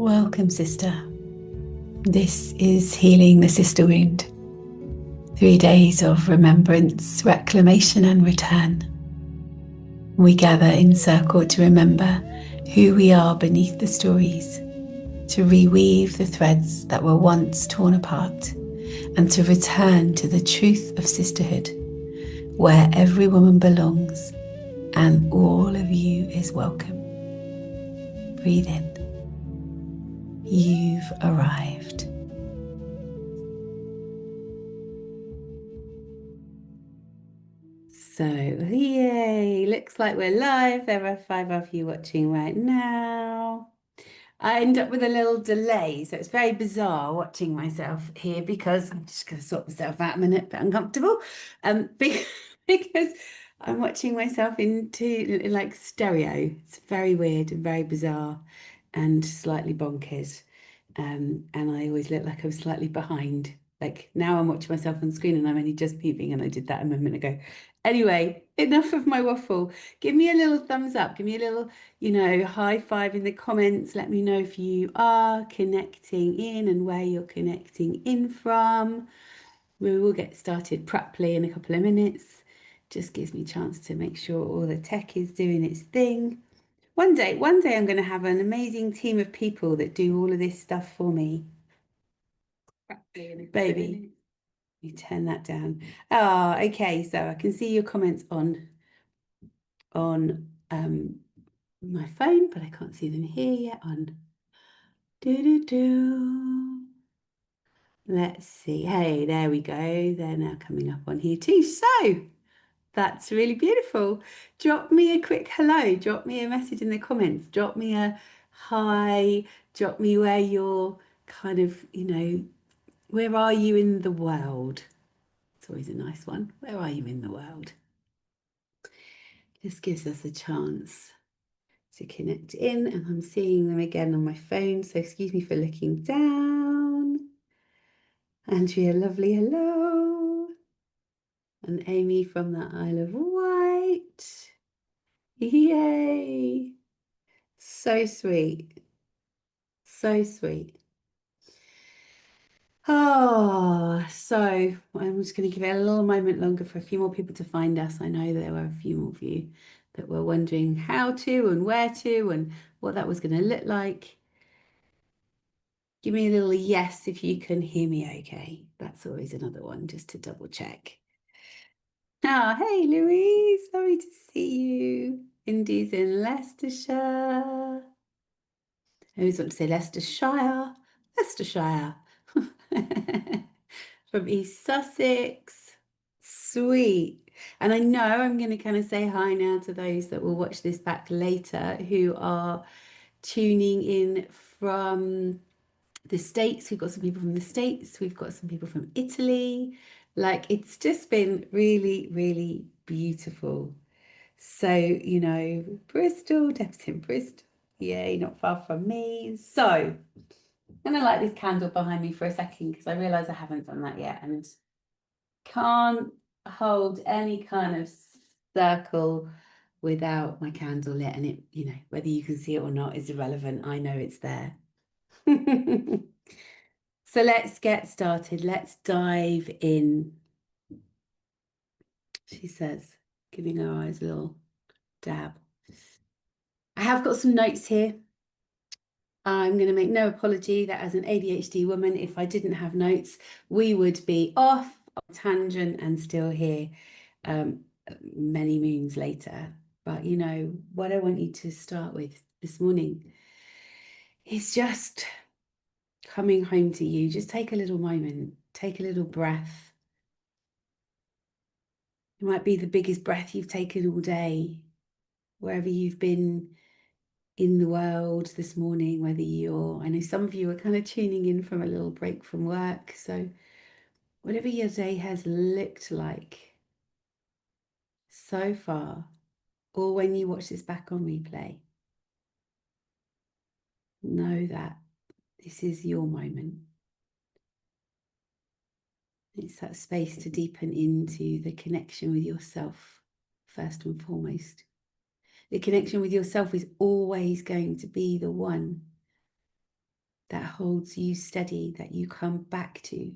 Welcome, sister. This is Healing the Sister Wound. 3 days of remembrance, reclamation, and return. We gather in circle to remember who we are beneath the stories, to reweave the threads that were once torn apart, and to return to the truth of sisterhood, where every woman belongs and all of you is welcome. Breathe in. You've arrived. So, yay, looks like we're live. There are 5 of you watching right now. I end up with a little delay, so it's very bizarre watching myself here because I'm just going to sort myself out a minute, a bit uncomfortable. Because I'm watching myself into like stereo. It's very weird and very bizarre and slightly bonkers. And I always look like I'm slightly behind. Like now I'm watching myself on screen and I'm only just moving, and I did that a moment ago. Anyway, enough of my waffle. Give me a little thumbs up. Give me a little, high five in the comments. Let me know if you are connecting in and where you're connecting in from. We will get started properly in a couple of minutes. Just gives me a chance to make sure all the tech is doing its thing. One day I'm going to have an amazing team of people that do all of this stuff for me. Baby, you turn that down. Oh, okay. So I can see your comments on my phone, but I can't see them here yet on Let's see. Hey, there we go. They're now coming up on here too. So that's really beautiful. Drop me a quick hello. Drop me a message in the comments. Drop me a hi. Drop me where you're kind of, where are you in the world? It's always a nice one. Where are you in the world? Just gives us a chance to connect in, and I'm seeing them again on my phone, so excuse me for looking down. Andrea, lovely, hello. And Amy from the Isle of Wight. Yay. So sweet. So sweet. Oh, so I'm just going to give it a little moment longer for a few more people to find us. I know there were a few more of you that were wondering how to and where to and what that was going to look like. Give me a little yes if you can hear me okay. That's always another one just to double check. Ah, hey Louise, sorry to see you. Indy's in Leicestershire. I always want to say Leicestershire. Leicestershire. From East Sussex. Sweet. And I know I'm going to kind of say hi now to those that will watch this back later who are tuning in from the States. We've got some people from the States. We've got some people from Italy. Like, it's just been really, really beautiful. So, Bristol, Deb's in Bristol. Yay, not far from me. So, I'm going to light this candle behind me for a second because I realise I haven't done that yet and can't hold any kind of circle without my candle lit. And it, whether you can see it or not is irrelevant. I know it's there. So let's get started. Let's dive in. She says, giving her eyes a little dab. I have got some notes here. I'm going to make no apology that as an ADHD woman, if I didn't have notes, we would be off on tangent and still here many moons later. But what I want you to start with this morning is just coming home to you. Just take a little moment, take a little breath. It might be the biggest breath you've taken all day, wherever you've been in the world this morning, I know some of you are kind of tuning in from a little break from work. So whatever your day has looked like so far, or when you watch this back on replay, know that this is your moment. It's that space to deepen into the connection with yourself, first and foremost. The connection with yourself is always going to be the one that holds you steady, that you come back to.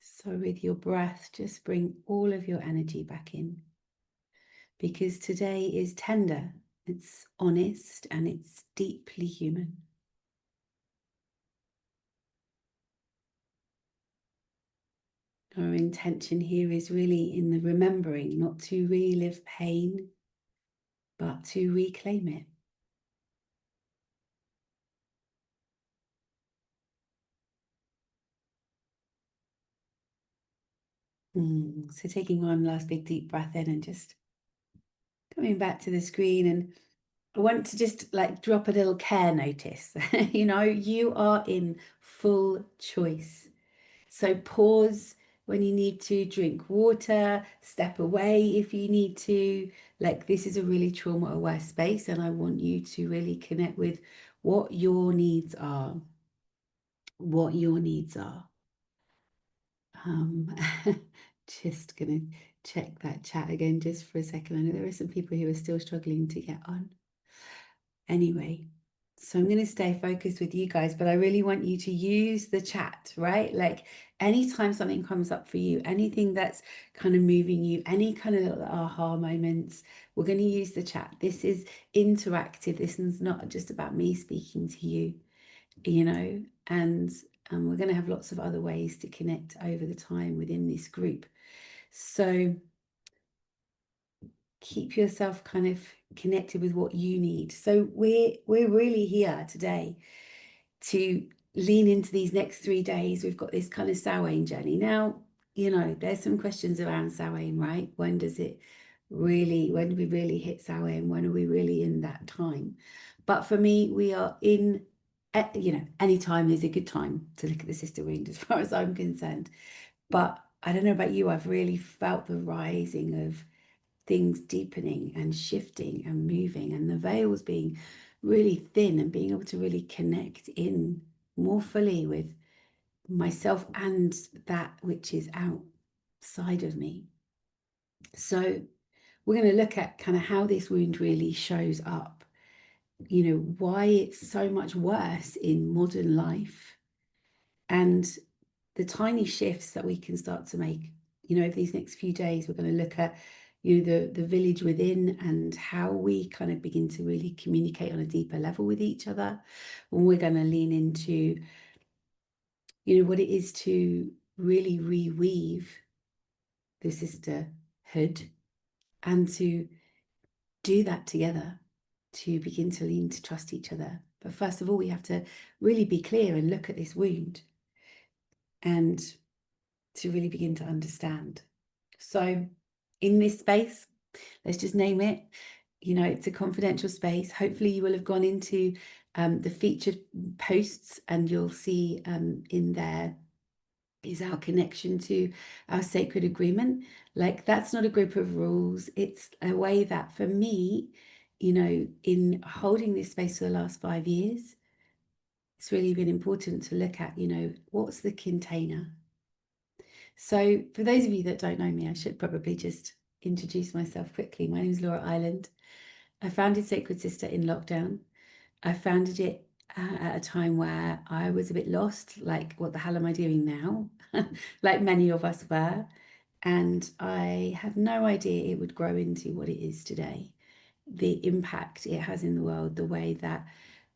So with your breath, just bring all of your energy back in, because today is tender, it's honest, and it's deeply human. Our intention here is really in the remembering, not to relive pain, but to reclaim it. So taking one last big deep breath in and just coming back to the screen, and I want to just like drop a little care notice. You are in full choice. So pause when you need to, drink water, step away if you need to. Like, this is a really trauma-aware space, and I want you to really connect with what your needs are. What your needs are. Um, just gonna check that chat again just for a second. I know there are some people who are still struggling to get on. Anyway, so I'm going to stay focused with you guys, but I really want you to use the chat, right? Like, anytime something comes up for you, anything that's kind of moving you, any kind of little aha moments, we're going to use the chat. This is interactive. This is not just about me speaking to you, and we're going to have lots of other ways to connect over the time within this group. So keep yourself kind of connected with what you need. So we're really here today to lean into these next 3 days. We've got this kind of Samhain journey. Now, there's some questions around Samhain, right? When do we really hit Samhain? When are we really in that time? But for me, we are in, any time is a good time to look at the sister wound as far as I'm concerned. But I don't know about you, I've really felt the rising of things deepening and shifting and moving, and the veils being really thin, and being able to really connect in more fully with myself and that which is outside of me. So we're going to look at kind of how this wound really shows up, why it's so much worse in modern life, and the tiny shifts that we can start to make. Over these next few days, we're going to look at the village within, and how we kind of begin to really communicate on a deeper level with each other. And we're going to lean into what it is to really reweave the sisterhood, and to do that together, to begin to lean to trust each other. But first of all, we have to really be clear and look at this wound, and to really begin to understand. So in this space, let's just name it, it's a confidential space. Hopefully you will have gone into the featured posts, and you'll see in there is our connection to our sacred agreement. Like, that's not a group of rules. It's a way that, for me, in holding this space for the last 5 years, it's really been important to look at, what's the container. So for those of you that don't know me, I should probably just introduce myself quickly. My name is Laura Ireland. I founded Sacred Sister in lockdown. I founded it at a time where I was a bit lost, like, what the hell am I doing now? Like many of us were. And I had no idea it would grow into what it is today. The impact it has in the world, the way that,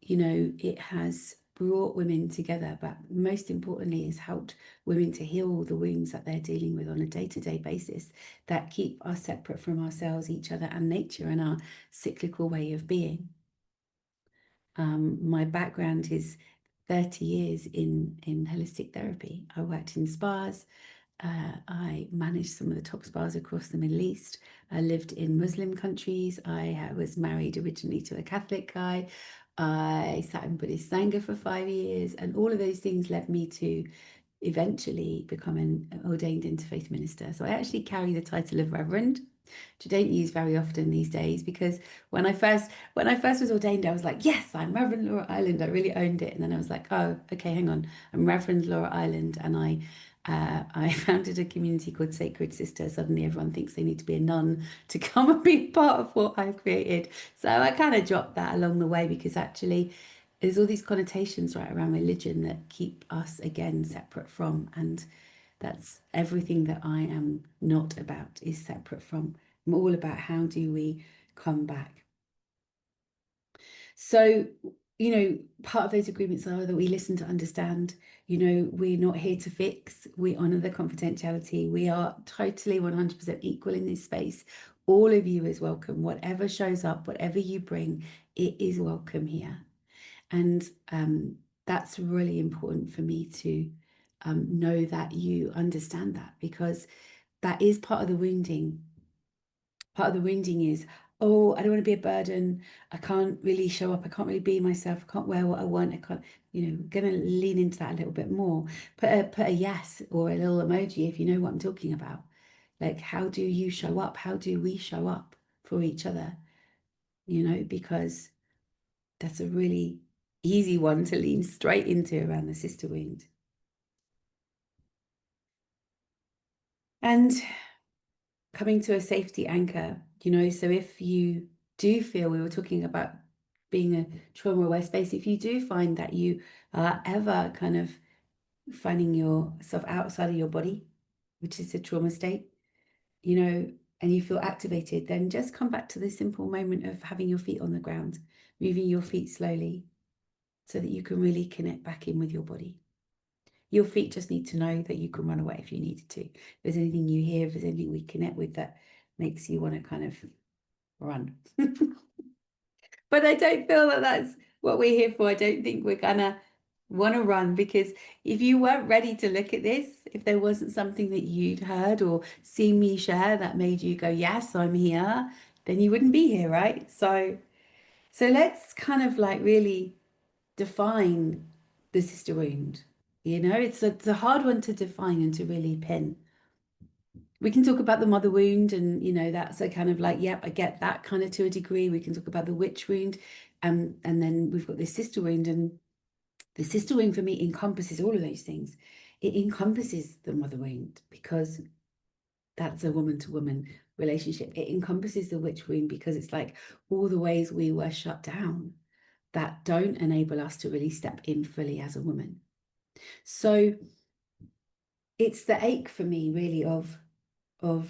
it has brought women together, but most importantly, has helped women to heal the wounds that they're dealing with on a day-to-day basis, that keep us separate from ourselves, each other, and nature, and our cyclical way of being. My background is 30 years in holistic therapy. I worked in spas. I managed some of the top spas across the Middle East. I lived in Muslim countries. I was married originally to a Catholic guy. I sat in Buddhist Sangha for 5 years, and all of those things led me to eventually become an ordained interfaith minister. So I actually carry the title of Reverend, which I don't use very often these days, because when I first was ordained, I was like, yes, I'm Reverend Laura Ireland. I really owned it. And then I was like, oh, okay, hang on, I'm Reverend Laura Ireland, and I I founded a community called Sacred Sister. Suddenly everyone thinks they need to be a nun to come and be part of what I've created. So I kind of dropped that along the way because actually there's all these connotations right around religion that keep us again separate from, and that's everything that I am not about is separate from. I'm all about how do we come back. So, part of those agreements are that we listen to understand. We're not here to fix. We honor the confidentiality. We are totally 100% equal in this space. All of you is welcome. Whatever shows up, whatever you bring, it is welcome here. And that's really important for me to know that you understand that, because that is part of the wounding. Part of the wounding is, oh, I don't want to be a burden. I can't really show up. I can't really be myself. I can't wear what I want. I can't, going to lean into that a little bit more. Put a yes or a little emoji if you know what I'm talking about. Like, how do you show up? How do we show up for each other? Because that's a really easy one to lean straight into around the sister wound. And coming to a safety anchor, so if you do feel, we were talking about being a trauma aware space, if you do find that you are ever kind of finding yourself outside of your body, which is a trauma state, and you feel activated, then just come back to the simple moment of having your feet on the ground, moving your feet slowly so that you can really connect back in with your body. Your feet just need to know that you can run away if you needed to. If there's anything you hear, if there's anything we connect with that makes you want to kind of run. But I don't feel that that's what we're here for. I don't think we're gonna want to run, because if you weren't ready to look at this, if there wasn't something that you'd heard or seen me share that made you go, yes, I'm here, then you wouldn't be here, right? So let's kind of like really define the sister wound. It's a hard one to define and to really pin. We can talk about the mother wound, and that's a kind of like, yep, I get that kind of to a degree. We can talk about the witch wound, and then we've got this sister wound, and the sister wound for me encompasses all of those things. It encompasses the mother wound because that's a woman to woman relationship. It encompasses the witch wound because it's like all the ways we were shut down that don't enable us to really step in fully as a woman. So it's the ache for me really of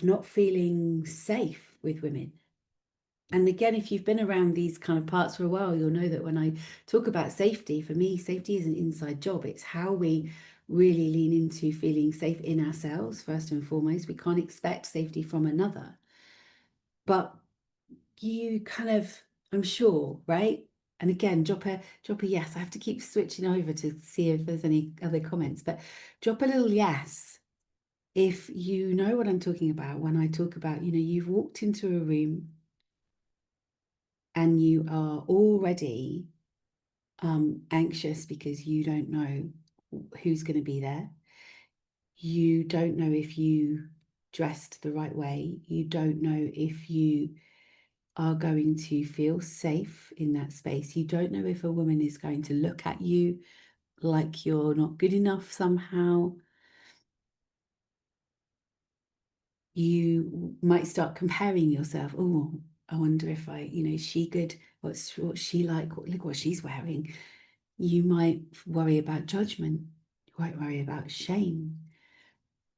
not feeling safe with women. And again, if you've been around these kind of parts for a while, you'll know that when I talk about safety, for me, safety is an inside job. It's how we really lean into feeling safe in ourselves, first and foremost. We can't expect safety from another. But you kind of, I'm sure, right? And again, drop a yes. I have to keep switching over to see if there's any other comments, but drop a little yes if you know what I'm talking about when I talk about, you've walked into a room and you are already anxious because you don't know who's going to be there. You don't know if you dressed the right way. You don't know if you are going to feel safe in that space. You don't know if a woman is going to look at you like you're not good enough somehow. You might start comparing yourself. Oh, I wonder if is she good? What's she like? Look what she's wearing. You might worry about judgment. You might worry about shame.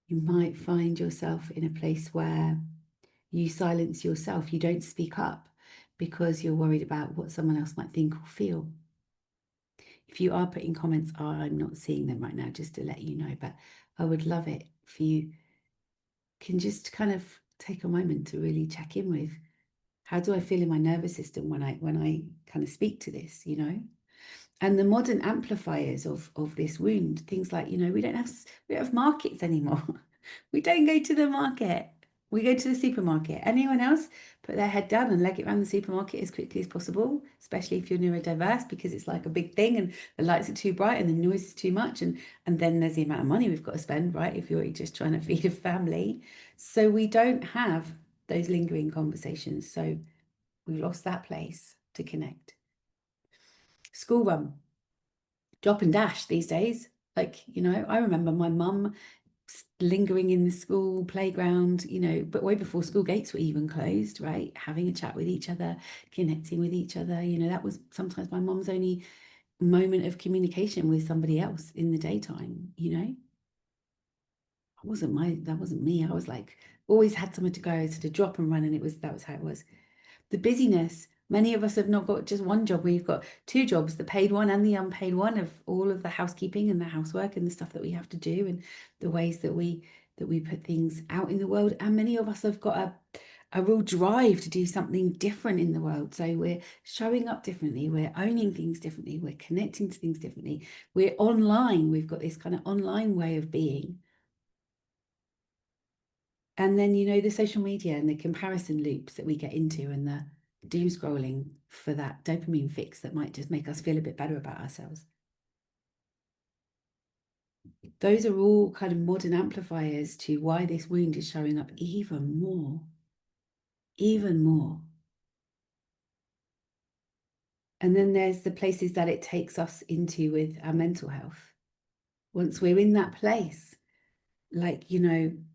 You might find yourself in a place where you silence yourself. You don't speak up because you're worried about what someone else might think or feel. If you are putting comments, I'm not seeing them right now, just to let you know, but I would love it if you can just kind of take a moment to really check in with, how do I feel in my nervous system when I kind of speak to this, And the modern amplifiers of this wound, things like, we don't have markets anymore. We don't go to the market. We go to the supermarket. Anyone else put their head down and leg it around the supermarket as quickly as possible, especially if you're neurodiverse, because it's like a big thing and the lights are too bright and the noise is too much. And then there's the amount of money we've got to spend, right? If you're just trying to feed a family. So we don't have those lingering conversations. So we've lost that place to connect. School run, drop and dash these days. Like, I remember my mum lingering in the school playground, but way before school gates were even closed, right? Having a chat with each other, connecting with each other. That was sometimes my mom's only moment of communication with somebody else in the daytime. That wasn't me. I was like, always had somewhere to go, to drop and run, and that was how it was. The busyness. Many of us have not got just one job. We've got two jobs, the paid one and the unpaid one, of all of the housekeeping and the housework and the stuff that we have to do, and the ways that we put things out in the world. And many of us have got a real drive to do something different in the world. So we're showing up differently, we're owning things differently, we're connecting to things differently. We're online. We've got this kind of online way of being. And then, the social media and the comparison loops that we get into, and the doom scrolling for that dopamine fix that might just make us feel a bit better about ourselves. Those are all kind of modern amplifiers to why this wound is showing up even more. Even more. And then there's the places that it takes us into with our mental health. Once we're in that place, like,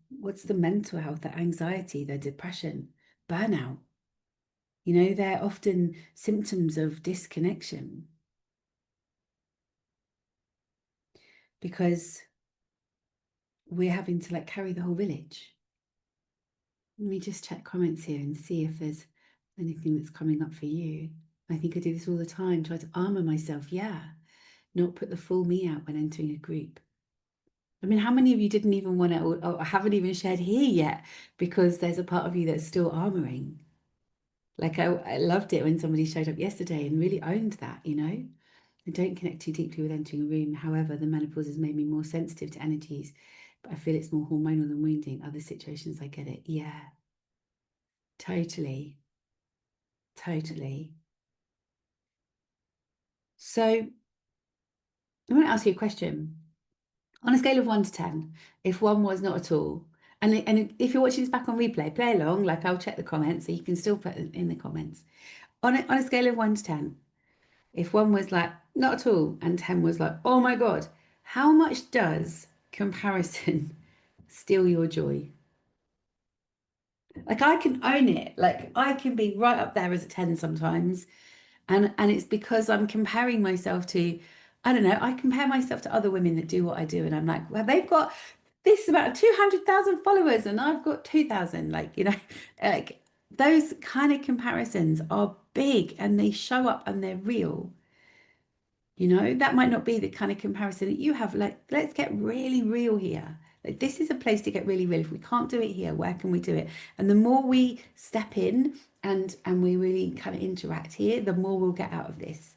what's the mental health, the anxiety, the depression, burnout? They're often symptoms of disconnection, because we're having to like carry the whole village. Let me just check comments here and see if there's anything that's coming up for you. I think I do this all the time, try to armor myself. Yeah, not put the full me out when entering a group. I mean, how many of you didn't even want to, or haven't even shared here yet, because there's a part of you that's still armoring? Like I loved it when somebody showed up yesterday and really owned that. I don't connect too deeply with entering a room. However, the menopause has made me more sensitive to energies, but I feel it's more hormonal than wounding. Other situations, I get it. Yeah, totally. Totally. So I want to ask you a question. On a scale of 1 to 10, if 1 was not at all, and if you're watching this back on replay, play along, like I'll check the comments, so you can still put it in the comments. On a scale of 1 to 10, if 1 was like not at all and 10 was like, oh my God, how much does comparison steal your joy? Like I can own it. Like I can be right up there as a 10 sometimes. And it's because I'm comparing myself to, I don't know, I compare myself to other women that do what I do. And I'm like, well, they've got this about 200,000 followers and I've got 2,000. Like those kind of comparisons are big and they show up and they're real. That might not be the kind of comparison that you have. Like, let's get really real here. Like, this is a place to get really real. If we can't do it here, where can we do it? And the more we step in and we really kind of interact here, the more we'll get out of this.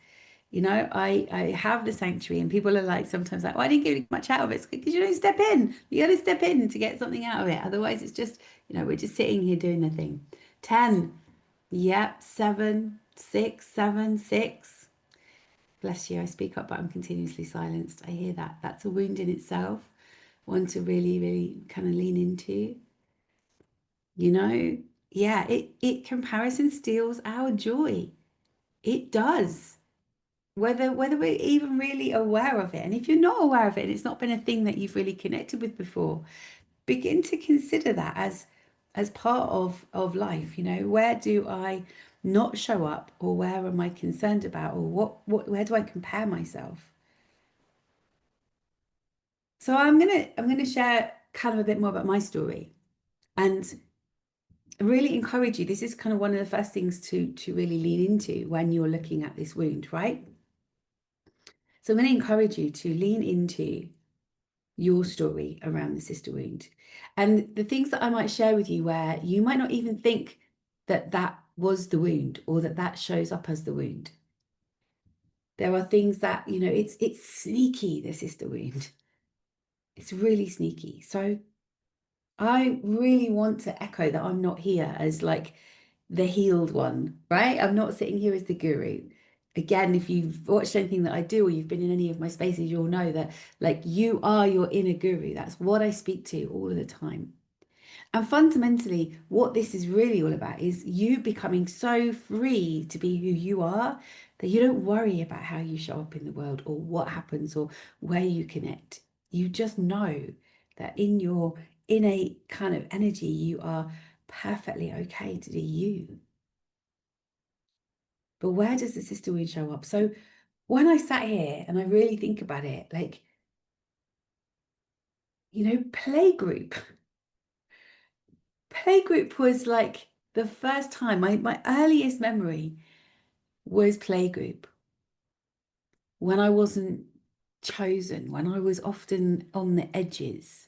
I have the sanctuary, and people are like sometimes like, well, I didn't get much out of it. It's because you don't step in. You got to step in to get something out of it. Otherwise, it's just, we're just sitting here doing the thing. 10. Yep. 7, 6, 7, 6. Bless you, I speak up, but I'm continuously silenced. I hear that. That's a wound in itself, one to really, really kind of lean into. Yeah, it comparison steals our joy. It does. Whether we're even really aware of it. And if you're not aware of it and it's not been a thing that you've really connected with before, begin to consider that as part of life. Where do I not show up, or where am I concerned about, or where do I compare myself? So I'm gonna share kind of a bit more about my story, and really encourage you. This is kind of one of the first things to really lean into when you're looking at this wound, right? So I'm going to encourage you to lean into your story around the sister wound, and the things that I might share with you where you might not even think that that was the wound, or that shows up as the wound. There are things that, it's sneaky, the sister wound. It's really sneaky. So I really want to echo that I'm not here as like the healed one, right? I'm not sitting here as the guru. Again, if you've watched anything that I do, or you've been in any of my spaces, you'll know that like you are your inner guru. That's what I speak to all of the time. And fundamentally, what this is really all about is you becoming so free to be who you are that you don't worry about how you show up in the world, or what happens, or where you connect. You just know that in your innate kind of energy, you are perfectly okay to be you. But where does the sister wound show up? So when I sat here and I really think about it, like, playgroup. Playgroup was like the first time, my earliest memory was playgroup when I wasn't chosen, when I was often on the edges,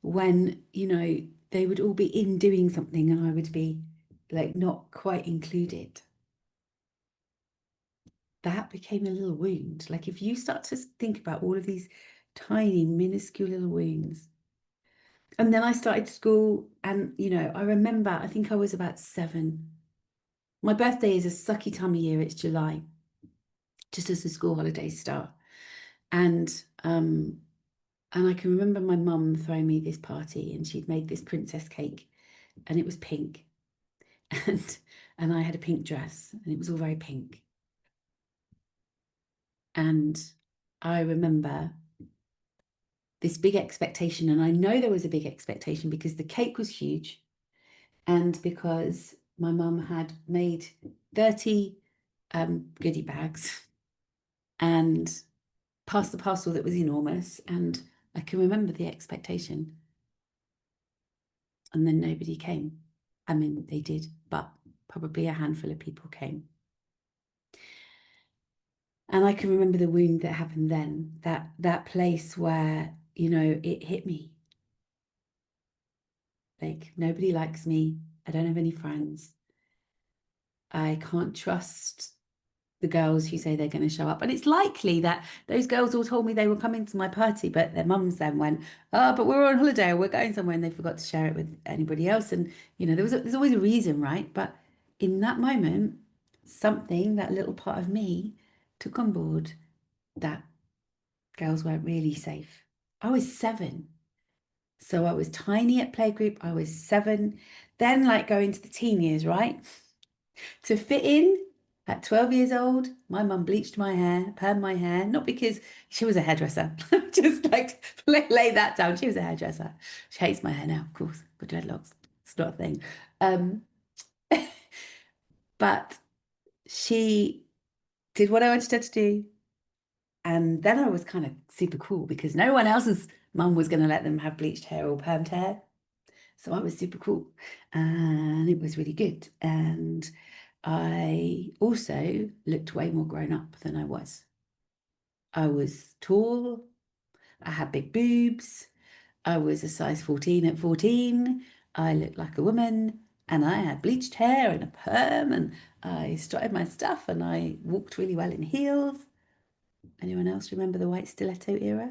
when, they would all be in doing something and I would be like not quite included. That became a little wound. Like if you start to think about all of these tiny, minuscule little wounds. And then I started school and, I remember, I think I was about 7. My birthday is a sucky time of year. It's July, just as the school holidays start. And and I can remember my mum throwing me this party and she'd made this princess cake and it was pink. And I had a pink dress and it was all very pink. And I remember this big expectation, and I know there was a big expectation because the cake was huge and because my mum had made 30 goodie bags and passed the parcel that was enormous, and I can remember the expectation. And then nobody came. I mean, they did, but probably a handful of people came. And I can remember the wound that happened then, that place where, it hit me. Like, nobody likes me. I don't have any friends. I can't trust the girls who say they're going to show up. And it's likely that those girls all told me they were coming to my party, but their mums then went, oh, but we're on holiday or we're going somewhere, and they forgot to share it with anybody else. And, there's always a reason, right? But in that moment, something, that little part of me took on board that girls weren't really safe. I was 7. So I was tiny at playgroup. I was 7. Then like going to the teen years, right? To fit in at 12 years old, my mum bleached my hair, permed my hair, not because she was a hairdresser. Just like lay that down. She was a hairdresser. She hates my hair now, of course. Got dreadlocks. It's not a thing. But she did what I wanted her to do. And then I was kind of super cool because no one else's mum was going to let them have bleached hair or permed hair. So I was super cool and it was really good. And I also looked way more grown up than I was. I was tall, I had big boobs, I was a size 14 at 14, I looked like a woman, and I had bleached hair and a perm, and I strutted my stuff, and I walked really well in heels. Anyone else remember the white stiletto era?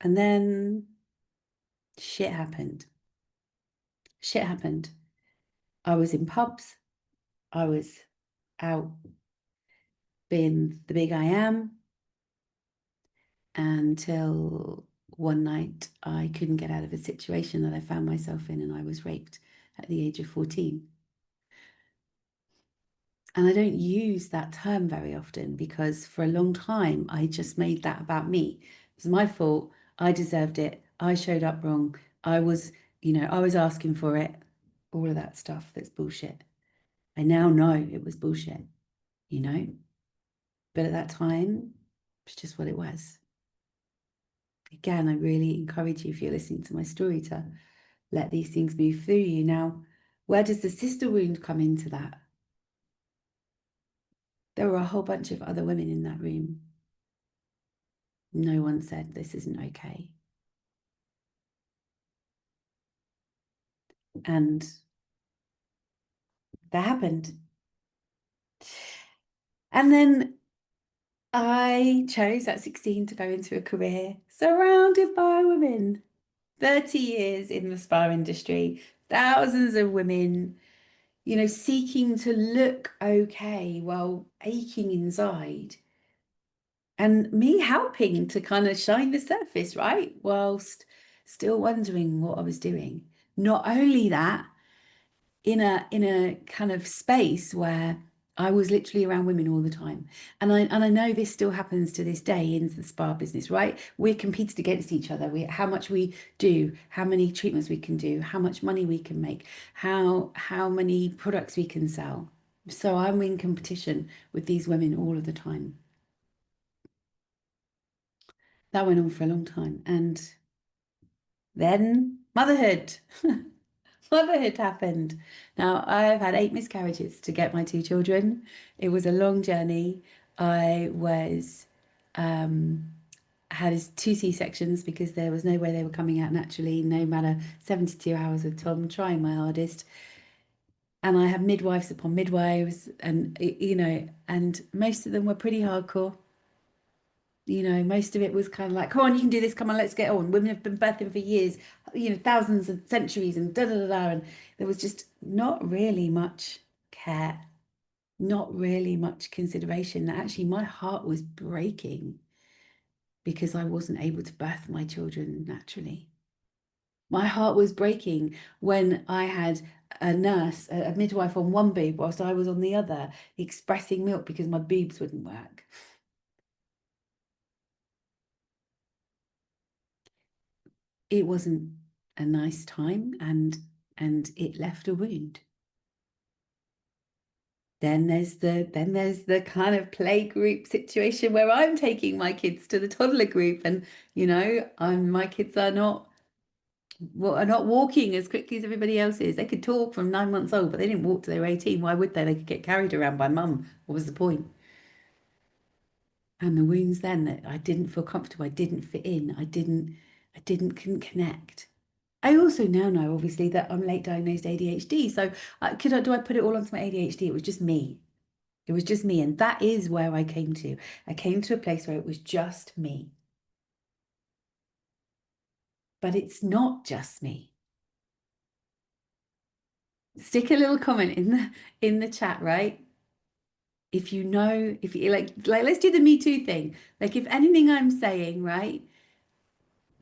And then shit happened. Shit happened. I was in pubs. I was out being the big I am until one night I couldn't get out of a situation that I found myself in and I was raped at the age of 14. And I don't use that term very often because for a long time I just made that about me. It was my fault. I deserved it. I showed up wrong. I was asking for it. All of that stuff that's bullshit. I now know it was bullshit, you know? But at that time, it's just what it was. Again, I really encourage you, if you're listening to my story, to let these things move through you. Now, where does the sister wound come into that? There were a whole bunch of other women in that room. No one said this isn't okay. And that happened. And then I chose at 16 to go into a career surrounded by women. 30 years in the spa industry, thousands of women, seeking to look okay while aching inside. And me helping to kind of shine the surface, right? Whilst still wondering what I was doing. Not only that, in a kind of space where I was literally around women all the time. And I know this still happens to this day in the spa business, right? We're competed against each other. How much we do, how many treatments we can do, how much money we can make, how many products we can sell. So I'm in competition with these women all of the time. That went on for a long time. And then motherhood. Motherhood happened. Now, I've had 8 miscarriages to get my 2 children. It was a long journey. I was um, had 2 C-sections because there was no way they were coming out naturally, no matter 72 hours with Tom, trying my hardest. And I had midwives upon midwives, and and most of them were pretty hardcore. Most of it was kind of like, come on, you can do this, come on, let's get on. Women have been birthing for years, thousands and centuries and da da da da. And there was just not really much care, not really much consideration. Actually, my heart was breaking because I wasn't able to birth my children naturally. My heart was breaking when I had a nurse, a midwife on one boob whilst I was on the other, expressing milk because my boobs wouldn't work. It wasn't a nice time, and it left a wound. Then there's the kind of play group situation where I'm taking my kids to the toddler group, and my kids are not walking as quickly as everybody else is. They could talk from 9 months old, but they didn't walk till they were 18. Why would they? They could get carried around by mum. What was the point? And the wounds then, that I didn't feel comfortable, I didn't fit in, couldn't connect. I also now know, obviously, that I'm late diagnosed ADHD. So do I put it all onto my ADHD? It was just me. It was just me. And that is where I came to. I came to a place where it was just me. But it's not just me. Stick a little comment in the chat, right? If you like let's do the Me Too thing. Like if anything I'm saying, right,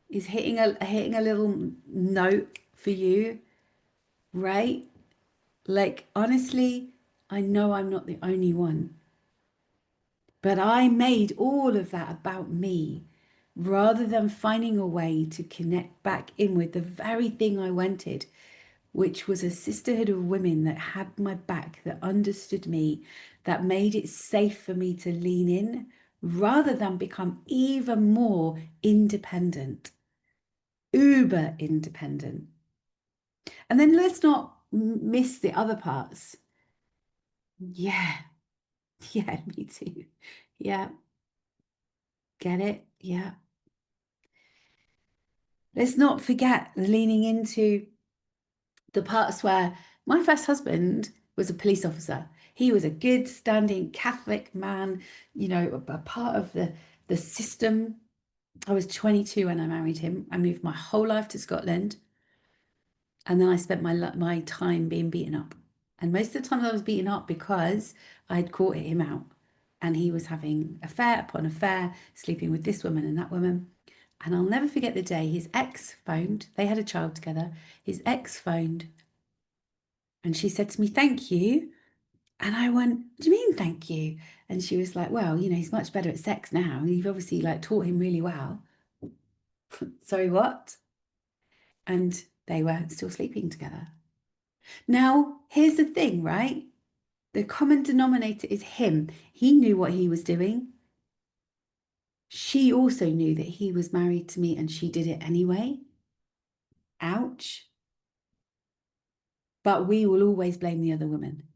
is hitting a little note for you, right? Like honestly, I know I'm not the only one. But I made all of that about me rather than finding a way to connect back in with the very thing I wanted, which was a sisterhood of women that had my back, that understood me, that made it safe for me to lean in rather than become even more independent, uber independent. And then let's not miss the other parts. Yeah, yeah, me too. Yeah, get it? Yeah. Let's not forget leaning into the parts where my first husband was a police officer. He was a good standing Catholic man, a part of the system. I was 22 when I married him. I moved my whole life to Scotland, and then I spent my time being beaten up. And most of the time I was beaten up because I'd caught him out, and he was having affair upon affair, sleeping with this woman and that woman. And I'll never forget the day his ex phoned. They had a child together. His ex phoned, and she said to me, "Thank you." And I went, "What do you mean, thank you?" And she was like, "Well, he's much better at sex now. You've obviously like taught him really well." Sorry, what? And they were still sleeping together. Now, here's the thing, right? The common denominator is him. He knew what he was doing. She also knew that he was married to me, and she did it anyway. Ouch. But we will always blame the other woman.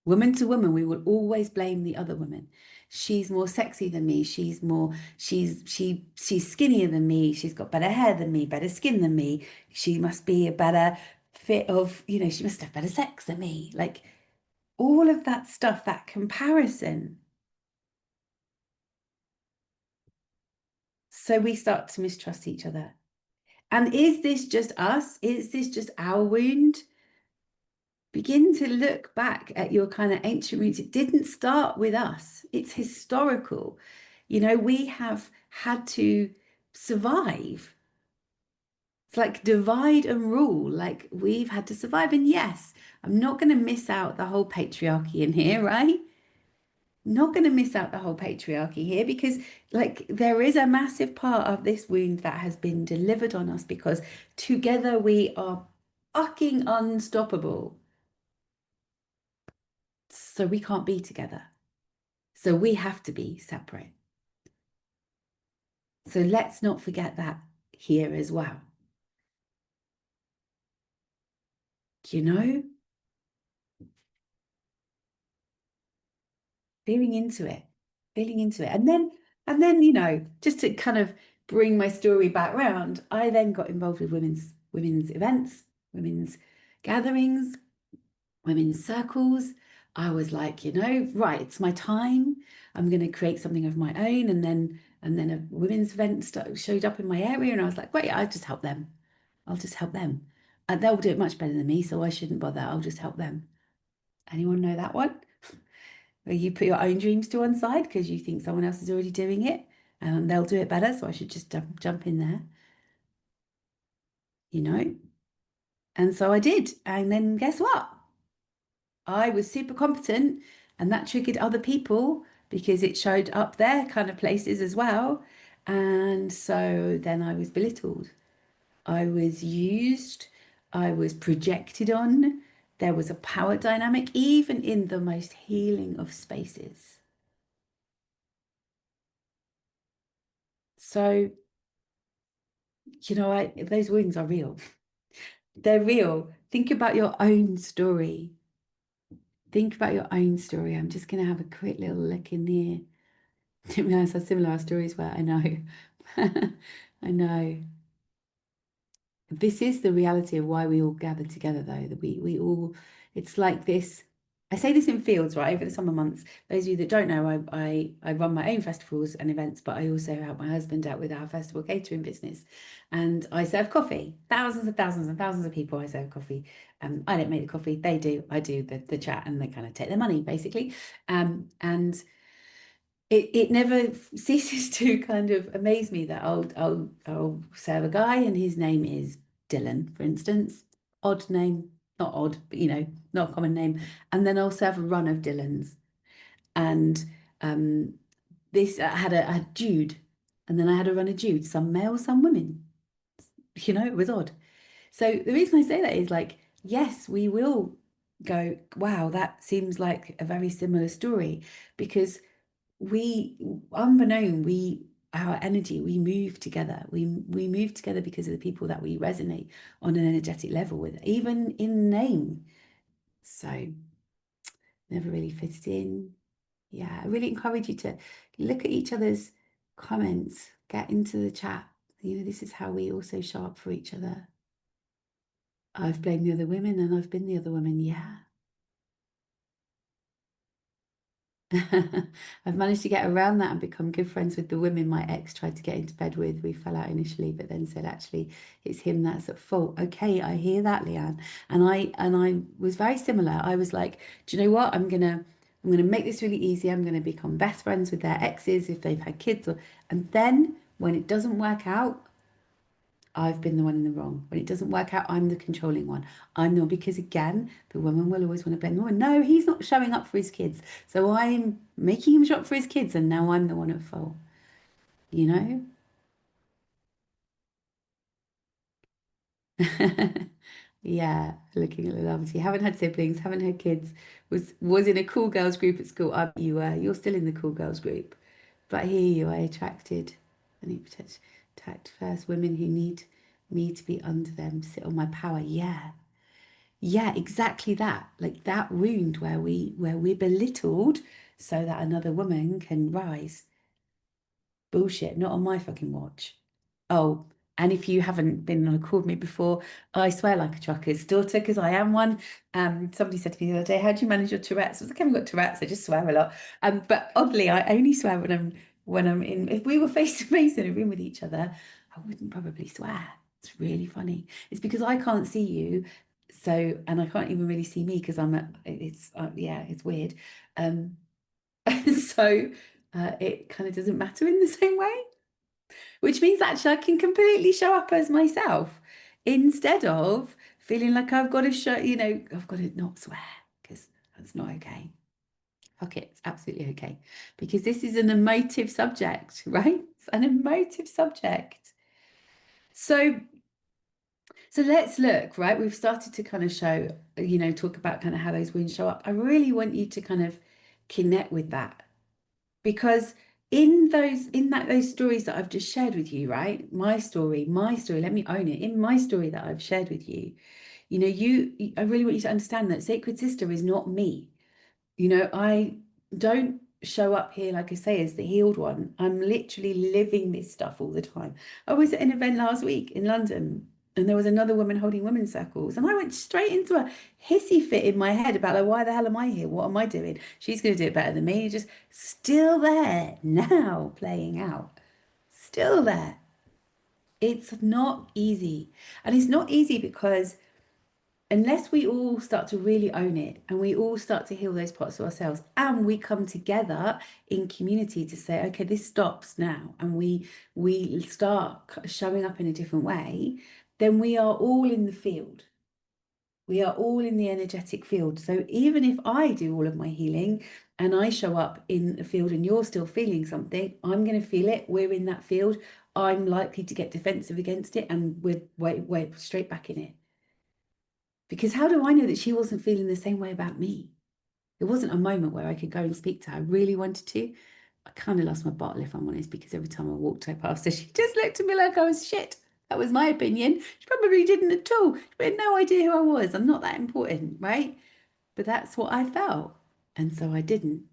Woman to woman, we will always blame the other woman. She's more sexy than me. She's skinnier than me. She's got better hair than me, better skin than me. She must be a better fit of, she must have better sex than me. Like all of that stuff, that comparison. So we start to mistrust each other. And is this just us? Is this just our wound? Begin to look back at your kind of ancient roots. It didn't start with us, it's historical. We have had to survive. It's like divide and rule, we've had to survive. And yes, I'm not going to miss out the whole patriarchy in here, right? not going to miss out the whole patriarchy here because, like, there is a massive part of this wound that has been delivered on us because together we are fucking unstoppable. So we can't be together. So we have to be separate. So let's not forget that here as well. You know, feeling into it, feeling into it. And then, just to kind of bring my story back round, I then got involved with women's events, women's gatherings, women's circles. I was like, right, it's my time. I'm going to create something of my own. And then a women's event showed up in my area, and I was like, great, I'll just help them. I'll just help them. And they'll do it much better than me, so I shouldn't bother. I'll just help them. Anyone know that one? Where you put your own dreams to one side because you think someone else is already doing it and they'll do it better, so I should just jump in there, you know? And so I did. And then guess what? I was super competent, and that triggered other people because it showed up their kind of places as well. And so then I was belittled. I was used. I was projected on. There was a power dynamic, even in the most healing of spaces. So, those wounds are real. They're real. Think about your own story. Think about your own story. I'm just going to have a quick little look in here. Didn't realize how similar our stories were. I know. I know. This is the reality of why we all gather together, though, that we all, it's like this. I say this in fields, right, over the summer months. Those of you that don't know, I run my own festivals and events, but I also help my husband out with our festival catering business. And I serve coffee. Thousands and thousands and thousands of people I serve coffee. I don't make the coffee, they do. I do the chat and they kind of take their money, basically. And it never ceases to kind of amaze me that I'll serve a guy and his name is Dylan, for instance. Odd name, not odd, but not a common name. And then I'll serve a run of Dylans. And this I had Jude, and then I had a run of Jude, some male, some women. It was odd. So the reason I say that is like, yes, we will go, wow, that seems like a very similar story because we unbeknown our energy, we move together, we move together because of the people that we resonate on an energetic level with, even in name. So never really fitted in. Yeah, I really encourage you to look at each other's comments, get into the chat. This is how we also show up for each other. I've blamed the other women and I've been the other woman. Yeah. I've managed to get around that and become good friends with the women my ex tried to get into bed with. We fell out initially, but then said actually it's him that's at fault. Okay, I hear that, Leanne. And I was very similar. I was like, do you know what? I'm gonna make this really easy. I'm gonna become best friends with their exes if they've had kids and then when it doesn't work out, I've been the one in the wrong. When it doesn't work out, I'm the controlling one. I'm not, because again, the woman will always want to blame the woman. No, he's not showing up for his kids. So I'm making him show up for his kids, and now I'm the one at fault. You know? Yeah, looking at the Lovety. Haven't had siblings, haven't had kids. Was in a cool girls group at school. I bet you were. You're still in the cool girls group. But here you are, attracted. I need to attacked first. Women who need me to be under them, sit on my power. Yeah. Yeah, exactly that. Like that wound where we're belittled so that another woman can rise. Bullshit, not on my fucking watch. Oh, and if you haven't been on a call with me before, I swear like a trucker's daughter because I am one. Somebody said to me the other day, "How do you manage your Tourette's?" I was like, "I haven't got Tourette's. I just swear a lot." But oddly, I only swear when I'm in. If we were face to face in a room with each other, I wouldn't probably swear. It's really funny. It's because I can't see you, so and I can't even really see me because it's yeah, it's weird. Um, so it kind of doesn't matter in the same way, which means actually I can completely show up as myself instead of feeling like I've got to show, I've got to not swear because that's not okay. Fuck it, it's absolutely okay. Because this is an emotive subject, right? It's an emotive subject. So so let's look, right? We've started to kind of show, talk about kind of how those wounds show up. I really want you to kind of connect with that because those stories that I've just shared with you, right? My story, let me own it. In my story that I've shared with you, I really want you to understand that Sacred Sister is not me. I don't show up here, like I say, as the healed one. I'm literally living this stuff all the time. I was at an event last week in London, and there was another woman holding women's circles, and I went straight into a hissy fit in my head about like, why the hell am I here? What am I doing? She's going to do it better than me. Just still there now, playing out. Still there. It's not easy. And it's not easy because unless we all start to really own it and we all start to heal those parts of ourselves and we come together in community to say, okay, this stops now, and we start showing up in a different way, then we are all in the field. We are all in the energetic field. So even if I do all of my healing and I show up in the field and you're still feeling something, I'm going to feel it. We're in that field. I'm likely to get defensive against it, and we're straight back in it. Because how do I know that she wasn't feeling the same way about me? It wasn't a moment where I could go and speak to her. I really wanted to. I kind of lost my bottle, if I'm honest, because every time I walked her past her, she just looked at me like I was shit. That was my opinion. She probably didn't at all. She had no idea who I was. I'm not that important, right? But that's what I felt. And so I didn't.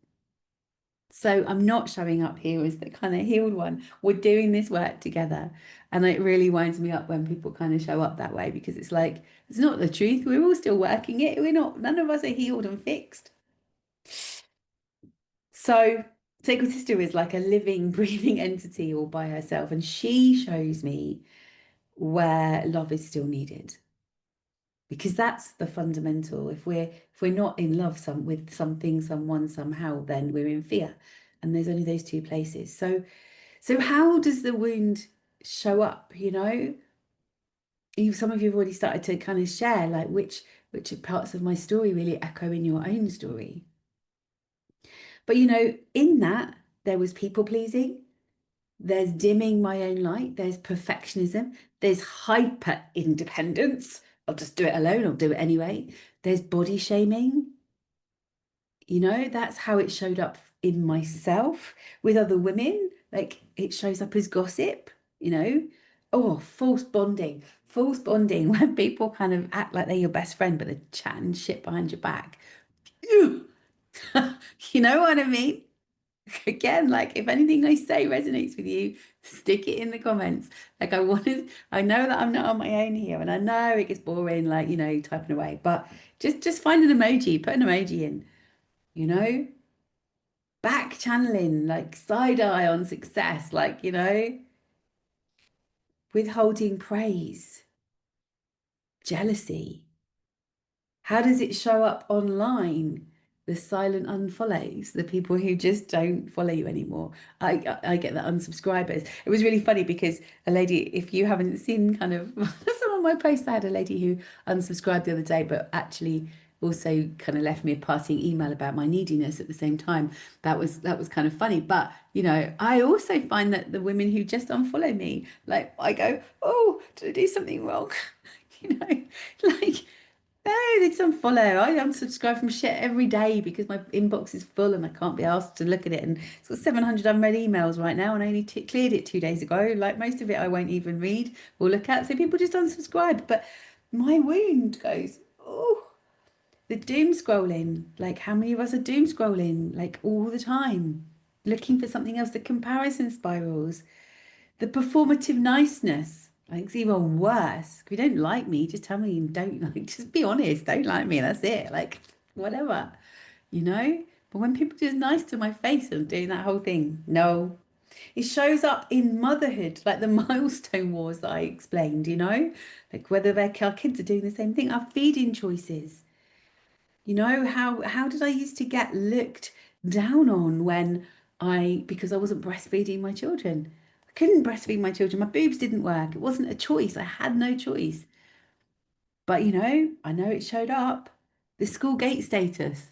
So I'm not showing up here as the kind of healed one. We're doing this work together. And it really winds me up when people kind of show up that way, because it's like, it's not the truth. We're all still working it. None of us are healed and fixed. So Sacred Sister is like a living, breathing entity all by herself. And she shows me where love is still needed. Because that's the fundamental. If we're not in love with something, someone, somehow, then we're in fear. And there's only those two places. So how does the wound show up? Some of you have already started to kind of share like which parts of my story really echo in your own story. But in that there was people pleasing, there's dimming my own light, there's perfectionism, there's hyper independence. I'll just do it alone, I'll do it anyway. There's body shaming. That's how it showed up in myself with other women. Like it shows up as gossip, you know. Oh, false bonding when people kind of act like they're your best friend, but they're chatting shit behind your back. Ew. You know what I mean? Again, like if anything I say resonates with you, stick it in the comments. Like I know that I'm not on my own here, and I know it gets boring, like, typing away, but just find an emoji, put an emoji in, you know, back channeling, like side eye on success, like, withholding praise, jealousy. How does it show up online? The silent unfollows, the people who just don't follow you anymore. I get the unsubscribers. It was really funny because a lady, if you haven't seen kind of some of my posts, I had a lady who unsubscribed the other day, but actually also kind of left me a parting email about my neediness at the same time. That was kind of funny. But I also find that the women who just unfollow me, like I go, oh, did I do something wrong? You know, like. No, they just unfollow. I unsubscribe from shit every day because my inbox is full and I can't be asked to look at it. And it's got 700 unread emails right now, and I only cleared it 2 days ago. Like most of it, I won't even read or look at. So people just unsubscribe. But my wound goes, oh, the doom scrolling. Like, how many of us are doom scrolling? Like, all the time, looking for something else, the comparison spirals, the performative niceness. Like it's even worse. If you don't like me, just tell me you don't like. Just be honest. Don't like me. That's it. Like whatever, you know. But when people just nice to my face and doing that whole thing, no. It shows up in motherhood, like the milestone wars that I explained. Like whether our kids are doing the same thing. Our feeding choices. How did I used to get looked down on when because I wasn't breastfeeding my children. I couldn't breastfeed my children. My boobs didn't work. It wasn't a choice. I had no choice. But I know it showed up. The school gate status.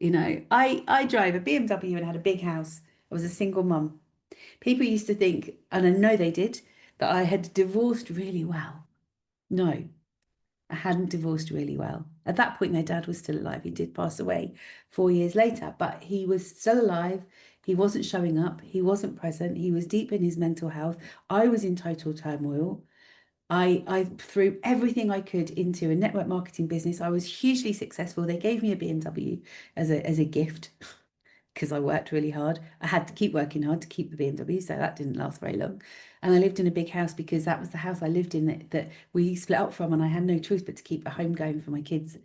I drive a BMW and had a big house. I was a single mum. People used to think, and I know they did, that I had divorced really well. No, I hadn't divorced really well. At that point, my dad was still alive. He did pass away 4 years later, but he was still alive. He wasn't showing up. He wasn't present. He was deep in his mental health. I was in total turmoil. I threw everything I could into a network marketing business. I was hugely successful. They gave me a BMW as a gift because I worked really hard. I had to keep working hard to keep the BMW, so that didn't last very long. And I lived in a big house because that was the house I lived in that we split up from, and I had no choice but to keep a home going for my kids.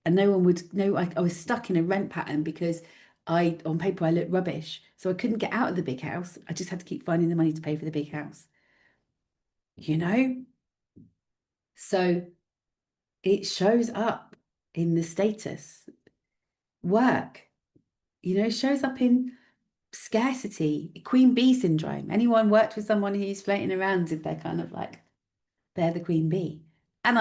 And no one would know I was stuck in a rent pattern because on paper, I looked rubbish. So I couldn't get out of the big house. I just had to keep finding the money to pay for the big house, you know? So it shows up in the status. Work, shows up in scarcity, queen bee syndrome. Anyone worked with someone who's floating around if they're kind of like they're the queen bee? And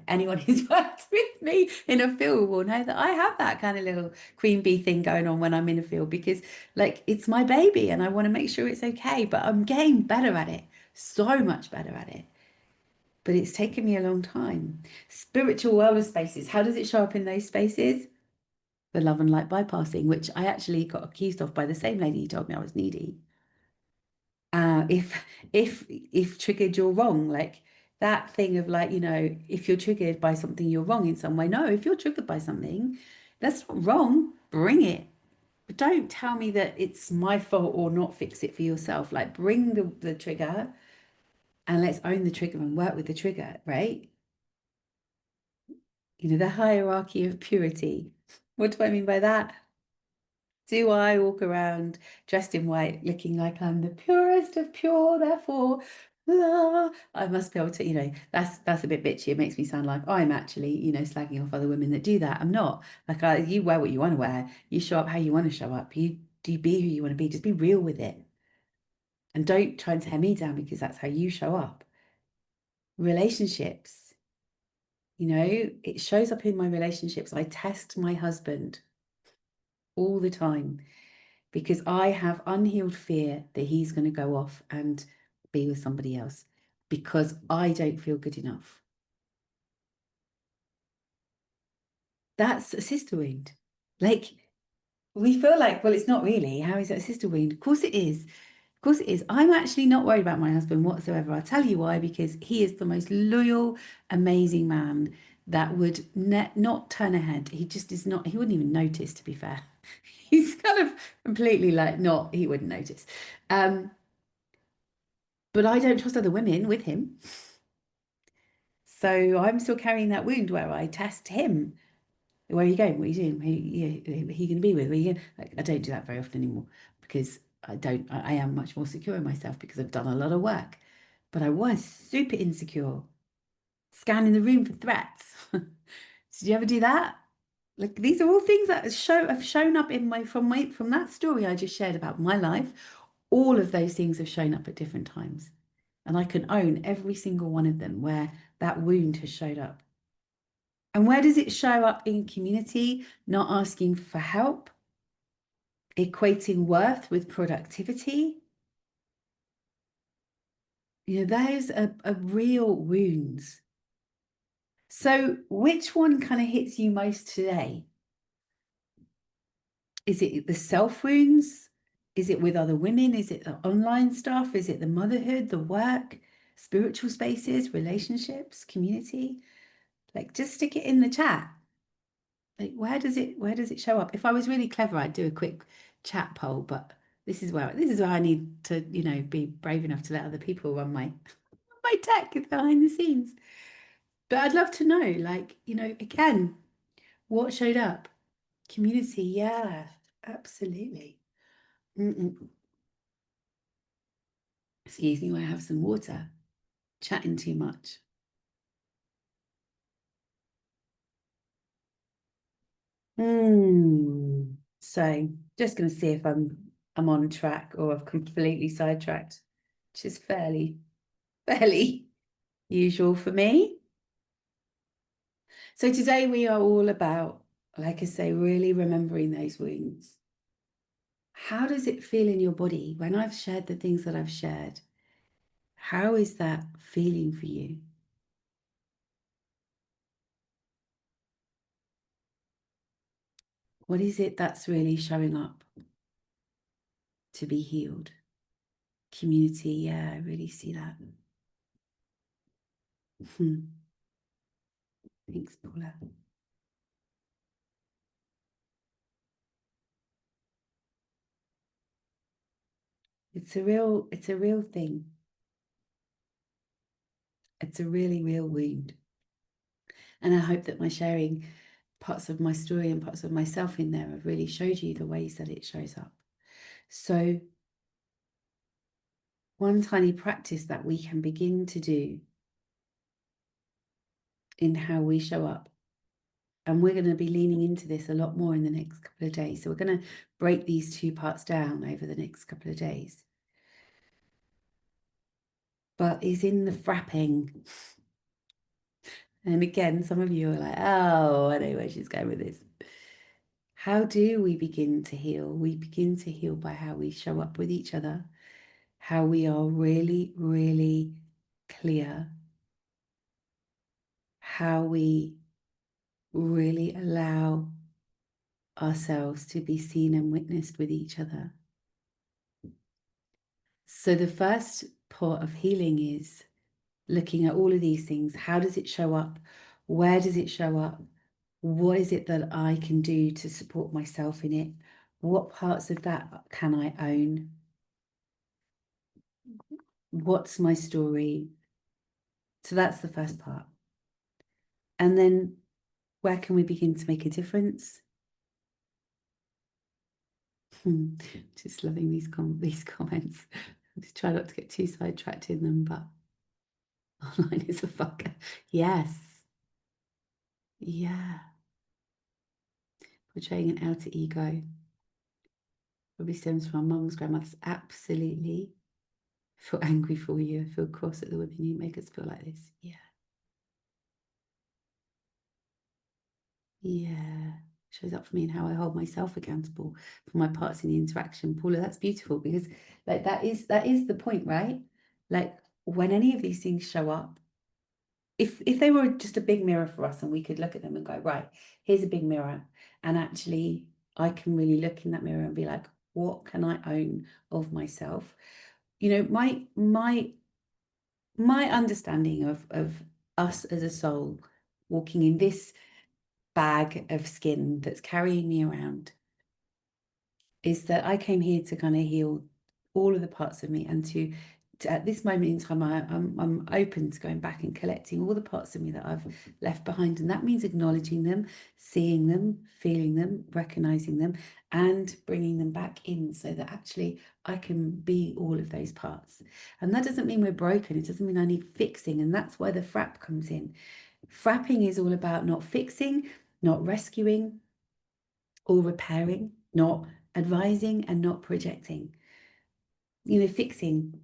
anyone who's worked with me in a field will know that I have that kind of little queen bee thing going on when I'm in a field because like it's my baby and I want to make sure it's okay, but I'm getting better at it, so much better at it. But it's taken me a long time. Spiritual wellness spaces, how does it show up in those spaces? The love and light bypassing, which I actually got accused of by the same lady who told me I was needy. If triggered, you're wrong. Like that thing of like, if you're triggered by something, you're wrong in some way. No, if you're triggered by something, that's not wrong. Bring it. But don't tell me that it's my fault or not fix it for yourself. Like bring the trigger and let's own the trigger and work with the trigger, right? The hierarchy of purity. What do I mean by that? Do I walk around dressed in white, looking like I'm the purest of pure, therefore, I must be able to, that's a bit bitchy. It makes me sound like I'm actually, slagging off other women that do that. I'm not. Like, you wear what you want to wear. You show up how you want to show up. You be who you want to be. Just be real with it. And don't try and tear me down because that's how you show up. Relationships, it shows up in my relationships. I test my husband all the time because I have unhealed fear that he's going to go off and be with somebody else because I don't feel good enough. That's a sister wound. Like, we feel like, well, it's not really. How is it a sister wound? Of course it is. Of course it is. I'm actually not worried about my husband whatsoever. I'll tell you why, because he is the most loyal, amazing man that would not turn a head. He just is not, he wouldn't even notice, to be fair. He's kind of completely like not, he wouldn't notice. But I don't trust other women with him. So I'm still carrying that wound where I test him. Where are you going? What are you doing? Who are you going to be with? Like, I don't do that very often anymore because I am much more secure in myself because I've done a lot of work. But I was super insecure, scanning the room for threats. Did you ever do that? Like these are all things that have shown up in from that story I just shared about my life. All of those things have shown up at different times. And I can own every single one of them where that wound has showed up. And where does it show up in community? Not asking for help, equating worth with productivity. Those are real wounds. So, which one kind of hits you most today? Is it the self wounds? Is it with other women? Is it the online stuff? Is it the motherhood, the work, spiritual spaces, relationships, community? Like, just stick it in the chat. Like, where does it show up? If I was really clever, I'd do a quick chat poll, but this is where I need to, be brave enough to let other people run my tech behind the scenes. But I'd love to know, like, again, what showed up? Community, yeah, absolutely. Mm-mm. Excuse me, I have some water. Chatting too much. So just going to see if I'm on track or I've completely sidetracked, which is fairly usual for me. So today we are all about Like I say, really remembering those wounds. How does it feel in your body when I've shared the things that I've shared? How is that feeling for you? What is it that's really showing up to be healed? Community, yeah, I really see that. Thanks, Paula. It's a real thing. It's a really real wound. And I hope that my sharing parts of my story and parts of myself in there have really showed you the ways that it shows up. So, one tiny practice that we can begin to do in how we show up, and we're going to be leaning into this a lot more in the next couple of days. So, we're going to break these two parts down over the next couple of days. But is in the frapping. And again, some of you are like, oh, I know where she's going with this. How do we begin to heal? We begin to heal by how we show up with each other, how we are really, really clear, how we really allow ourselves to be seen and witnessed with each other. So, the first part of healing is looking at all of these things. How does it show up? Where does it show up? What is it that I can do to support myself in it? What parts of that can I own? What's my story? So that's the first part. And then where can we begin to make a difference? Just loving these comments. Just try not to get too sidetracked in them, but online is a fucker. Yes. Yeah. Portraying an outer ego probably stems from our mum's grandmother's. Absolutely. I feel angry for you. I feel cross at the women who make us feel like this. Yeah. Yeah. Shows up for me in how I hold myself accountable for my parts in the interaction. Paula, that's beautiful because like that is the point, right? Like when any of these things show up, if they were just a big mirror for us and we could look at them and go, right, here's a big mirror. And actually I can really look in that mirror and be like, what can I own of myself? You know, my understanding of us as a soul walking in this bag of skin that's carrying me around is that I came here to kind of heal all of the parts of me and to at this moment in time I'm open to going back and collecting all the parts of me that I've left behind, and that means acknowledging them, seeing them, feeling them, recognizing them, and bringing them back in so that actually I can be all of those parts. And that doesn't mean we're broken, it doesn't mean I need fixing, and that's where the frap comes in. Frapping is all about not fixing, not rescuing or repairing, not advising and not projecting. You know, fixing,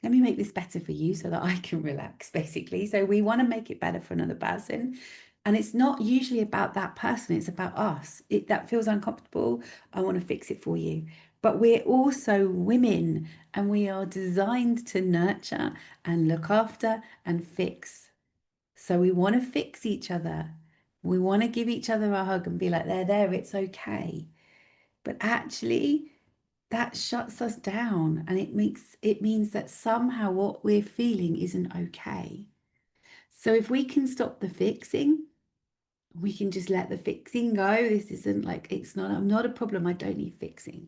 let me make this better for you so that I can relax, basically. So we want to make it better for another person. And it's not usually about that person, it's about us. That feels uncomfortable. I want to fix it for you. But we're also women and we are designed to nurture and look after and fix. So we want to fix each other. We want to give each other a hug and be like, there, it's okay. But actually, that shuts us down and it means that somehow what we're feeling isn't okay. So if we can stop the fixing, we can just let the fixing go. This isn't like I'm not a problem. I don't need fixing.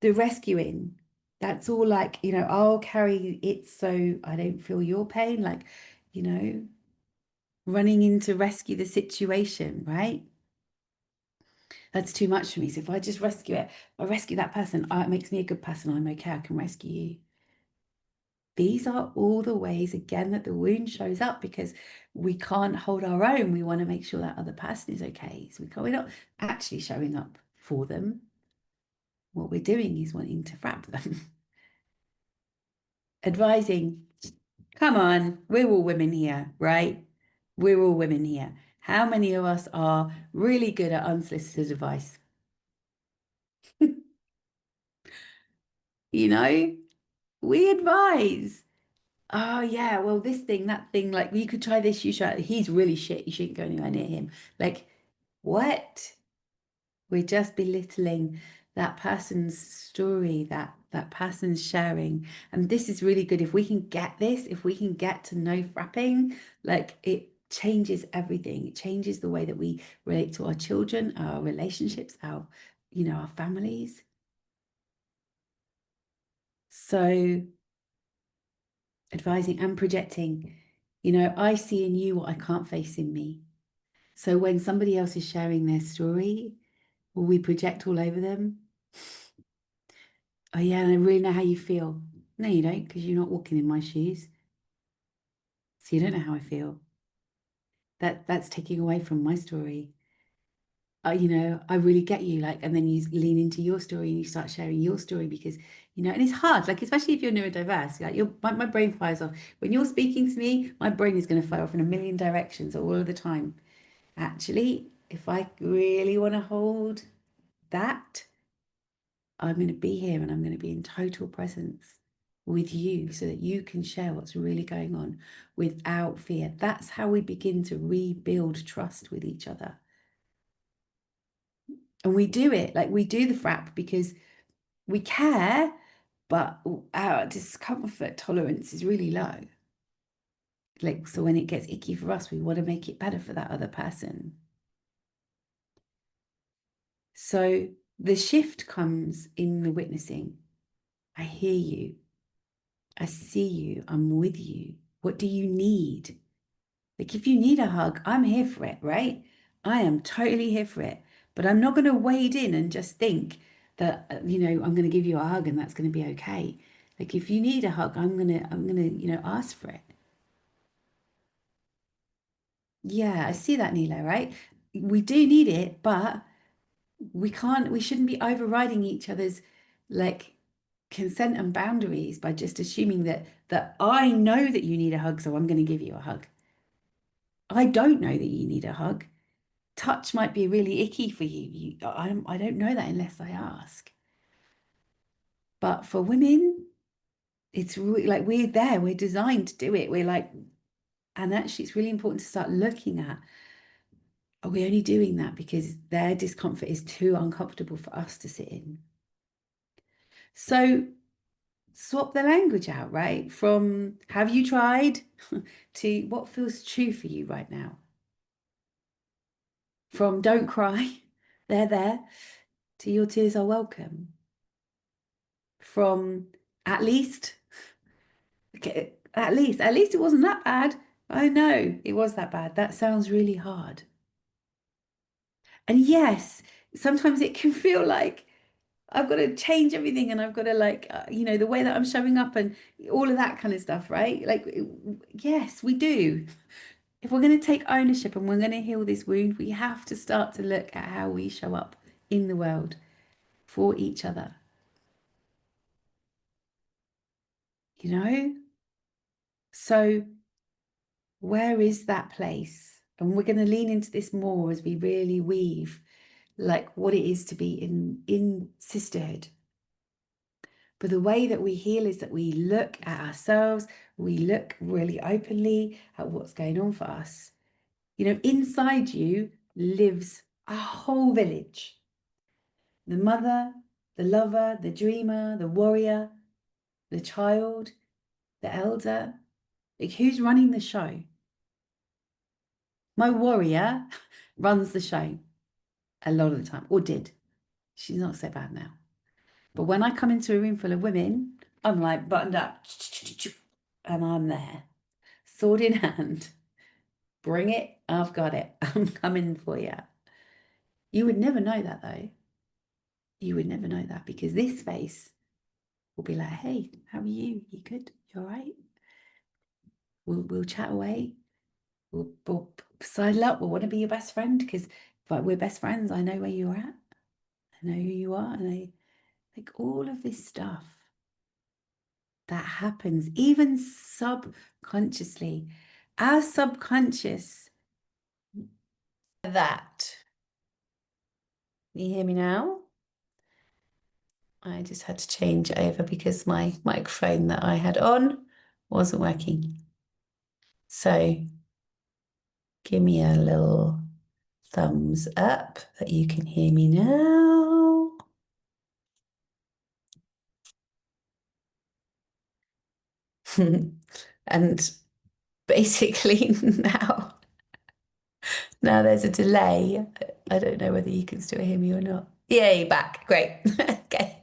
The rescuing, that's all like, I'll carry it so I don't feel your pain, like, you know, running in to rescue the situation, right? That's too much for me. So if I just rescue it, I rescue that person, it makes me a good person. I'm okay. I can rescue you. These are all the ways, again, that the wound shows up because we can't hold our own. We want to make sure that other person is okay. So we're not actually showing up for them. What we're doing is wanting to frap them. Advising, come on, we're all women here, right? We're all women here. How many of us are really good at unsolicited advice? You know, we advise. Oh yeah, well this thing, that thing, like you could try this, you should. He's really shit. You shouldn't go anywhere near him. Like, what? We're just belittling that person's story, that person's sharing. And this is really good. If we can get this, if we can get to no frapping, like it changes everything. It changes the way that we relate to our children, our relationships, our families. So advising and projecting, I see in you what I can't face in me. So when somebody else is sharing their story, will we project all over them? Oh yeah, and I really know how you feel. No, you don't, because you're not walking in my shoes. So you don't know how I feel. That's taking away from my story. I really get you, like, and then you lean into your story and you start sharing your story because, and it's hard, like, especially if you're neurodiverse, like my brain fires off. When you're speaking to me, my brain is going to fire off in a million directions all of the time. Actually, if I really want to hold that, I'm going to be here and I'm going to be in total presence with you so that you can share what's really going on without fear. That's how we begin to rebuild trust with each other. And we do it, like we do the frap because we care, but our discomfort tolerance is really low. Like, so when it gets icky for us, we want to make it better for that other person. So the shift comes in the witnessing. I hear you. I see you. I'm with you. What do you need? Like, if you need a hug, I'm here for it, right? I am totally here for it. But I'm not going to wade in and just think that, I'm going to give you a hug and that's going to be okay. Like, if you need a hug, I'm gonna, ask for it. Yeah, I see that, Nilo, right? We do need it, but we shouldn't be overriding each other's like consent and boundaries by just assuming that I know that you need a hug, so I'm going to give you a hug. I don't know that you need a hug. Touch might be really icky for you. I don't know that unless I ask. But for women, it's really like we're there, we're designed to do it. We're like, and actually, it's really important to start looking at, are we only doing that because their discomfort is too uncomfortable for us to sit in? So swap the language out, right? From have you tried to what feels true for you right now? From don't cry, they're there, to your tears are welcome. From at least, okay, at least it wasn't that bad. I know it was that bad. That sounds really hard. And yes, sometimes it can feel like I've got to change everything and I've got to like, the way that I'm showing up and all of that kind of stuff, right? Like, yes, we do. If we're going to take ownership and we're going to heal this wound, we have to start to look at how we show up in the world for each other. You know? So, where is that place? And we're going to lean into this more as we really weave like what it is to be in sisterhood. But the way that we heal is that we look at ourselves, we look really openly at what's going on for us. Inside you lives a whole village. The mother, the lover, the dreamer, the warrior, the child, the elder. Like, who's running the show? My warrior runs the show a lot of the time, or did. She's not so bad now. But when I come into a room full of women, I'm like buttoned up and I'm there, sword in hand. Bring it, I've got it. I'm coming for you. You would never know that though. You would never know that because this face will be like, hey, how are you? You good? You all right? We'll chat away. We'll sidle up. We'll want to be your best friend because if we're best friends, I know where you're at. I know who you are. And I like all of this stuff that happens, even subconsciously. Our subconscious that. Can you hear me now? I just had to change over because my microphone that I had on wasn't working. So give me a little thumbs up that you can hear me now. And basically now there's a delay. I don't know whether you can still hear me or not. Yay, back. Great. Okay.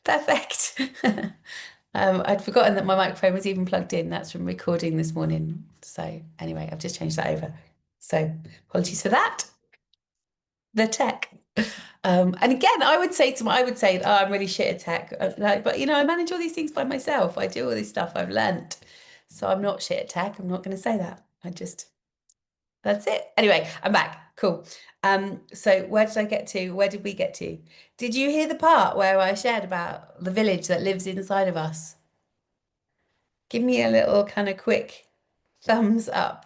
Perfect. I'd forgotten that my microphone was even plugged in. That's from recording this morning. So anyway, I've just changed that over. So apologies for that. The tech. And again, I would say, oh, I'm really shit at tech. But I manage all these things by myself. I do all this stuff I've learnt. So I'm not shit at tech. I'm not going to say that. That's it. Anyway, I'm back. Cool. So where did I get to? Where did we get to? Did you hear the part where I shared about the village that lives inside of us? Give me a little kind of quick thumbs up.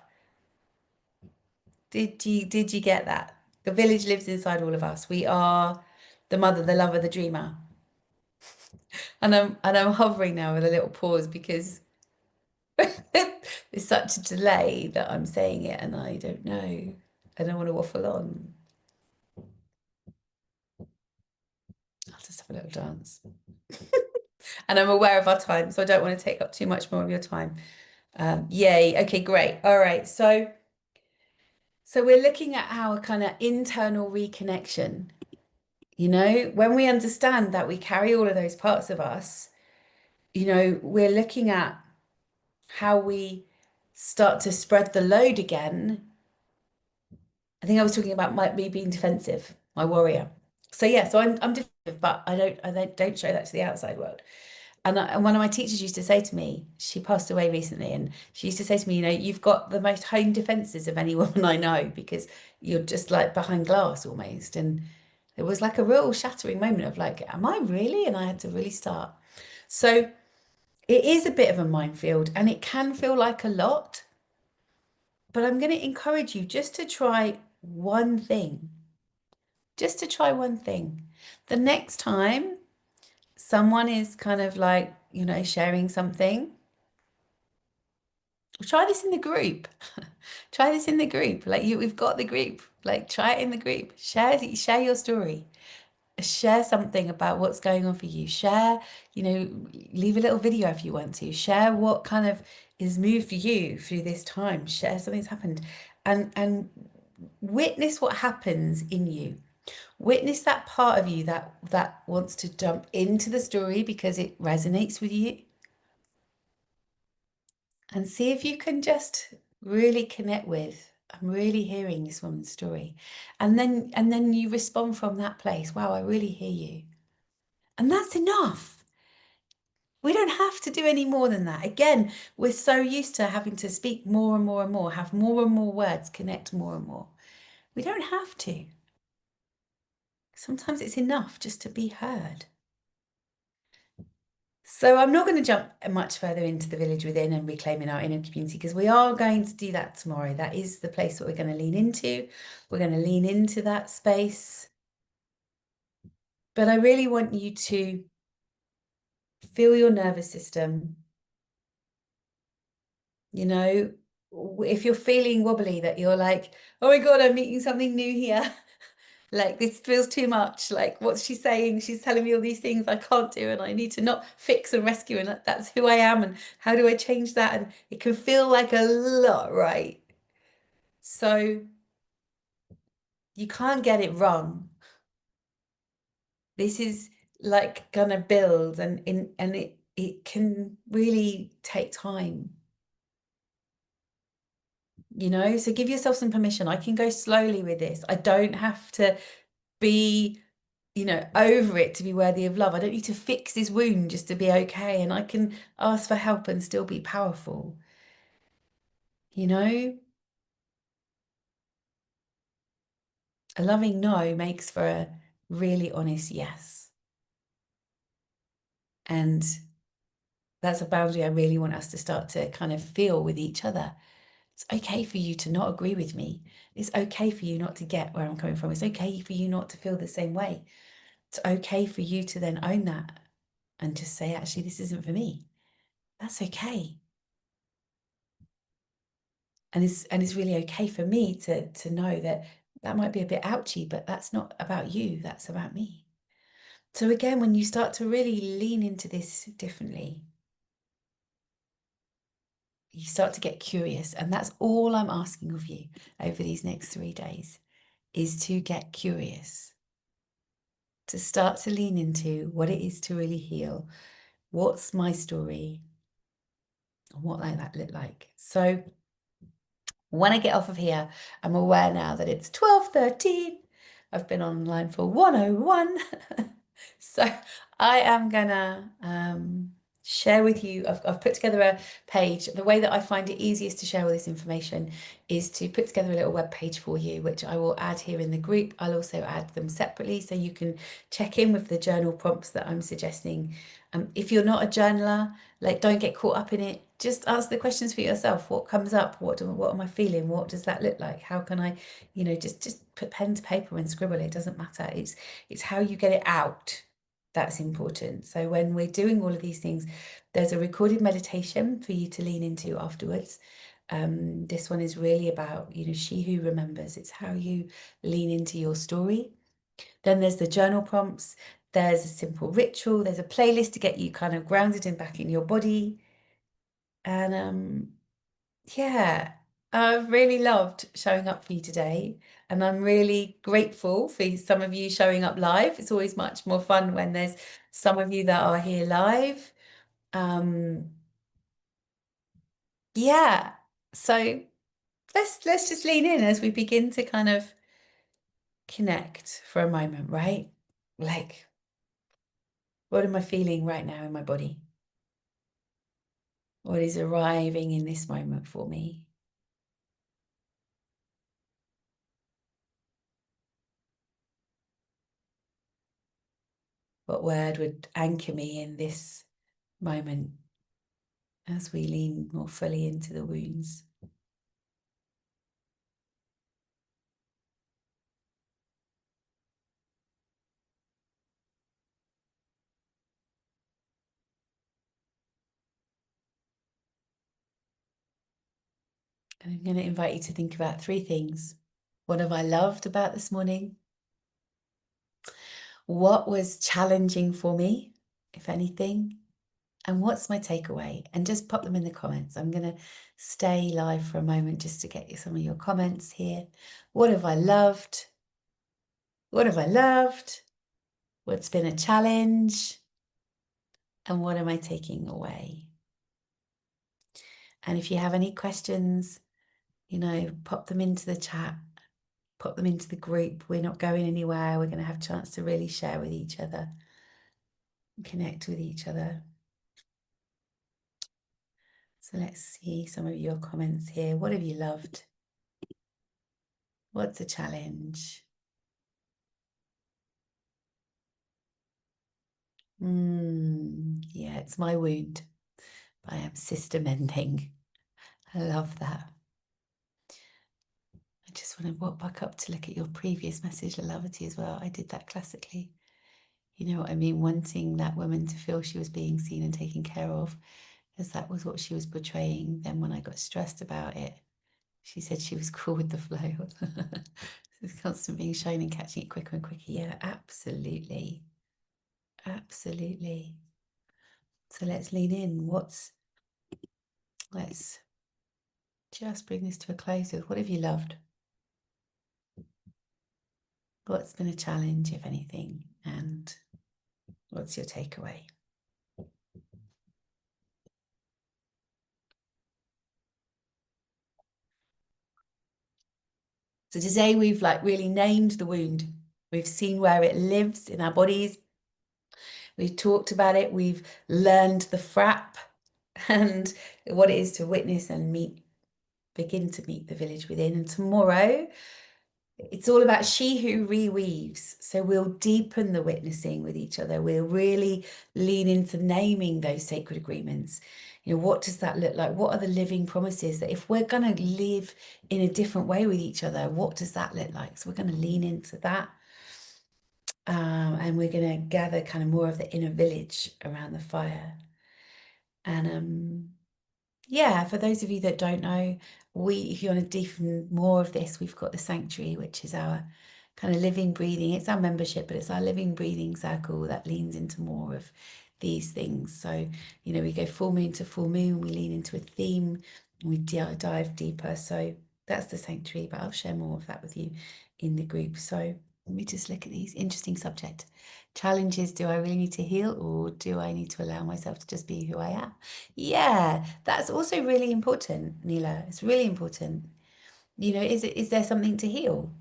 Did you get that? The village lives inside all of us. We are the mother, the lover, the dreamer. And I'm hovering now with a little pause because there's such a delay that I'm saying it and I don't know. I don't want to waffle on. I'll just have a little dance. And I'm aware of our time, so I don't want to take up too much more of your time. Yay. Okay, great. All right. So we're looking at our kind of internal reconnection. When we understand that we carry all of those parts of us, we're looking at how we start to spread the load again. I think I was talking about me being defensive, my warrior. So yeah, so I'm defensive, but I don't show that to the outside world. And one of my teachers used to say to me, she passed away recently, and she used to say to me, you've got the most honed defenses of any woman I know because you're just like behind glass almost. And it was like a real shattering moment of like, am I really? And I had to really start. So it is a bit of a minefield and it can feel like a lot, but I'm going to encourage you just to try one thing. Just to try one thing. The next time someone is kind of like, sharing something, try this in the group. Try this in the group. Like we've got the group. Like try it in the group. Share your story. Share something about what's going on for you. Share, leave a little video if you want to. Share what kind of is moved you through this time. Share something's happened and witness what happens in you. Witness that part of you that wants to jump into the story because it resonates with you. And see if you can just really connect with, I'm really hearing this woman's story. And then you respond from that place. Wow, I really hear you. And that's enough. We don't have to do any more than that. Again, we're so used to having to speak more and more and more, have more and more words, connect more and more. We don't have to. Sometimes it's enough just to be heard. So I'm not going to jump much further into the village within and reclaiming our inner community because we are going to do that tomorrow. That is the place that we're going to lean into. We're going to lean into that space. But I really want you to feel your nervous system. If you're feeling wobbly, that you're like, oh my God, I'm meeting something new here. Like this feels too much. Like what's she saying? She's telling me all these things I can't do and I need to not fix and rescue and that's who I am and how do I change that? And it can feel like a lot, right? So you can't get it wrong. This is like gonna build and it can really take time. So give yourself some permission. I can go slowly with this. I don't have to be over it to be worthy of love. I don't need to fix this wound just to be okay. And I can ask for help and still be powerful. A loving no makes for a really honest yes. And that's a boundary I really want us to start to kind of feel with each other. It's okay for you to not agree with me. It's okay for you not to get where I'm coming from. It's okay for you not to feel the same way. It's okay for you to then own that and just say, actually, this isn't for me. That's okay. And it's really okay for me to know that that might be a bit ouchy, but that's not about you. That's about me. So again, when you start to really lean into this differently, you start to get curious. And that's all I'm asking of you over these next 3 days, is to get curious, to start to lean into what it is to really heal. What's my story? What might that look like? So when I get off of here, I'm aware now that it's 12:13. I've been online for 101. So I am gonna share with you, I've put together a page. The way that I find it easiest to share all this information is to put together a little web page for you, which I will add here in the group. I'll also add them separately so you can check in with the journal prompts that I'm suggesting. If you're not a journaler, like, don't get caught up in it. Just ask the questions for yourself. What comes up? What am I feeling? What does that look like? How can I, just put pen to paper and scribble. It doesn't matter. It's how you get it out that's important. So when we're doing all of these things, there's a recorded meditation for you to lean into afterwards. This one is really about, she who remembers. It's how you lean into your story. Then there's the journal prompts. There's a simple ritual. There's a playlist to get you kind of grounded and back in your body. And yeah, I've really loved showing up for you today. And I'm really grateful for some of you showing up live. It's always much more fun when there's some of you that are here live. Yeah. So let's just lean in as we begin to kind of connect for a moment, right? Like, what am I feeling right now in my body? What is arriving in this moment for me? What word would anchor me in this moment as we lean more fully into the wounds? And I'm going to invite you to think about 3 things. What have I loved about this morning? What was challenging for me, if anything? And what's my takeaway? And just pop them in the comments. I'm going to stay live for a moment just to get you some of your comments here. What have I loved? What have I loved? What's been a challenge? And what am I taking away? And if you have any questions, pop them into the chat, pop them into the group. We're not going anywhere. We're going to have a chance to really share with each other, connect with each other. So let's see some of your comments here. What have you loved? What's a challenge? Yeah, it's my wound. I am sister mending. I love that. I just want to walk back up to look at your previous message, Lolavity, as well. I did that classically. You know what I mean? Wanting that woman to feel she was being seen and taken care of, as that was what she was portraying. Then when I got stressed about it, she said she was cool with the flow. It's constant being shown and catching it quicker and quicker. Yeah, absolutely. Absolutely. So let's lean in. Let's just bring this to a close with what have you loved? What's been a challenge, if anything? And what's your takeaway? So today we've really named the wound. We've seen where it lives in our bodies. We've talked about it. We've learned the frap and what it is to witness and begin to meet the village within. And tomorrow, it's all about she who reweaves. So we'll deepen the witnessing with each other. We'll really lean into naming those sacred agreements, What does that look like? What are the living promises that if we're going to live in a different way with each other, what does that look like? So we're going to lean into that. And we're going to gather kind of more of the inner village around the fire. And yeah, for those of you that don't know, if you want to deepen more of this, we've got the sanctuary, which is our kind of living, breathing. It's our membership, but it's our living, breathing circle that leans into more of these things. So, we go full moon to full moon, we lean into a theme, and we dive deeper. So that's the sanctuary, but I'll share more of that with you in the group. So let me just look at these. Interesting subject. Challenges, do I really need to heal, or do I need to allow myself to just be who I am? Yeah, that's also really important, Neela. It's really important. Is there something to heal?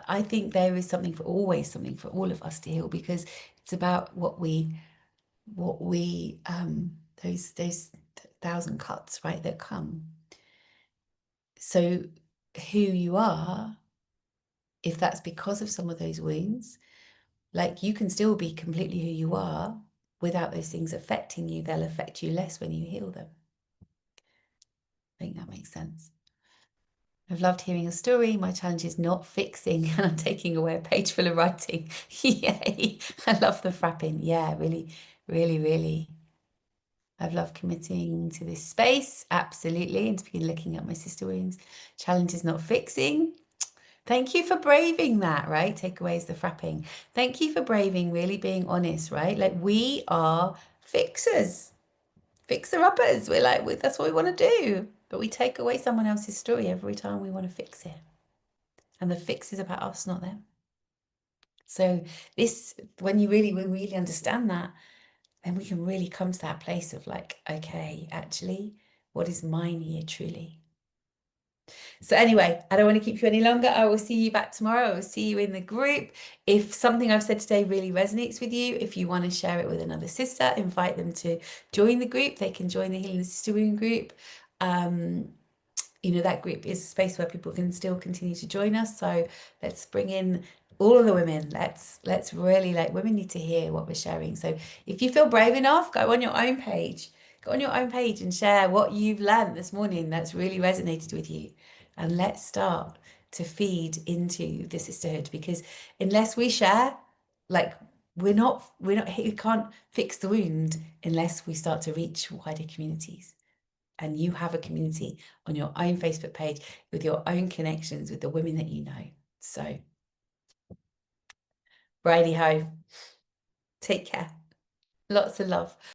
I think there is always something for all of us to heal, because it's about those thousand cuts, right, that come. So who you are, if that's because of some of those wounds, like, you can still be completely who you are without those things affecting you. They'll affect you less when you heal them. I think that makes sense. I've loved hearing your story. My challenge is not fixing, and I'm taking away a page full of writing. Yay! I love the frapping. Yeah, really, really, really. I've loved committing to this space. Absolutely. And to begin looking at my sister wounds. Challenge is not fixing. Thank you for braving that, right? Takeaways, the frapping. Thank you for braving, really being honest, right? Like, we are fixers, fixer-uppers. We're like, that's what we want to do. But we take away someone else's story every time we want to fix it. And the fix is about us, not them. So when we really understand that, then we can really come to that place of like, okay, actually, what is mine here truly? So anyway, I don't want to keep you any longer. I will see you back tomorrow. I will see you in the group. If something I've said today really resonates with you, if you want to share it with another sister, invite them to join the group. They can join the Healing the Sister Wound group. That group is a space where people can still continue to join us. So let's bring in all of the women. Let's really, like, women need to hear what we're sharing. So if you feel brave enough, go on your own page. Go on your own page and share what you've learned this morning that's really resonated with you. And let's start to feed into the sisterhood, because unless we share, like, we can't fix the wound unless we start to reach wider communities. And you have a community on your own Facebook page with your own connections with the women that you know. So, righty ho. Take care. Lots of love.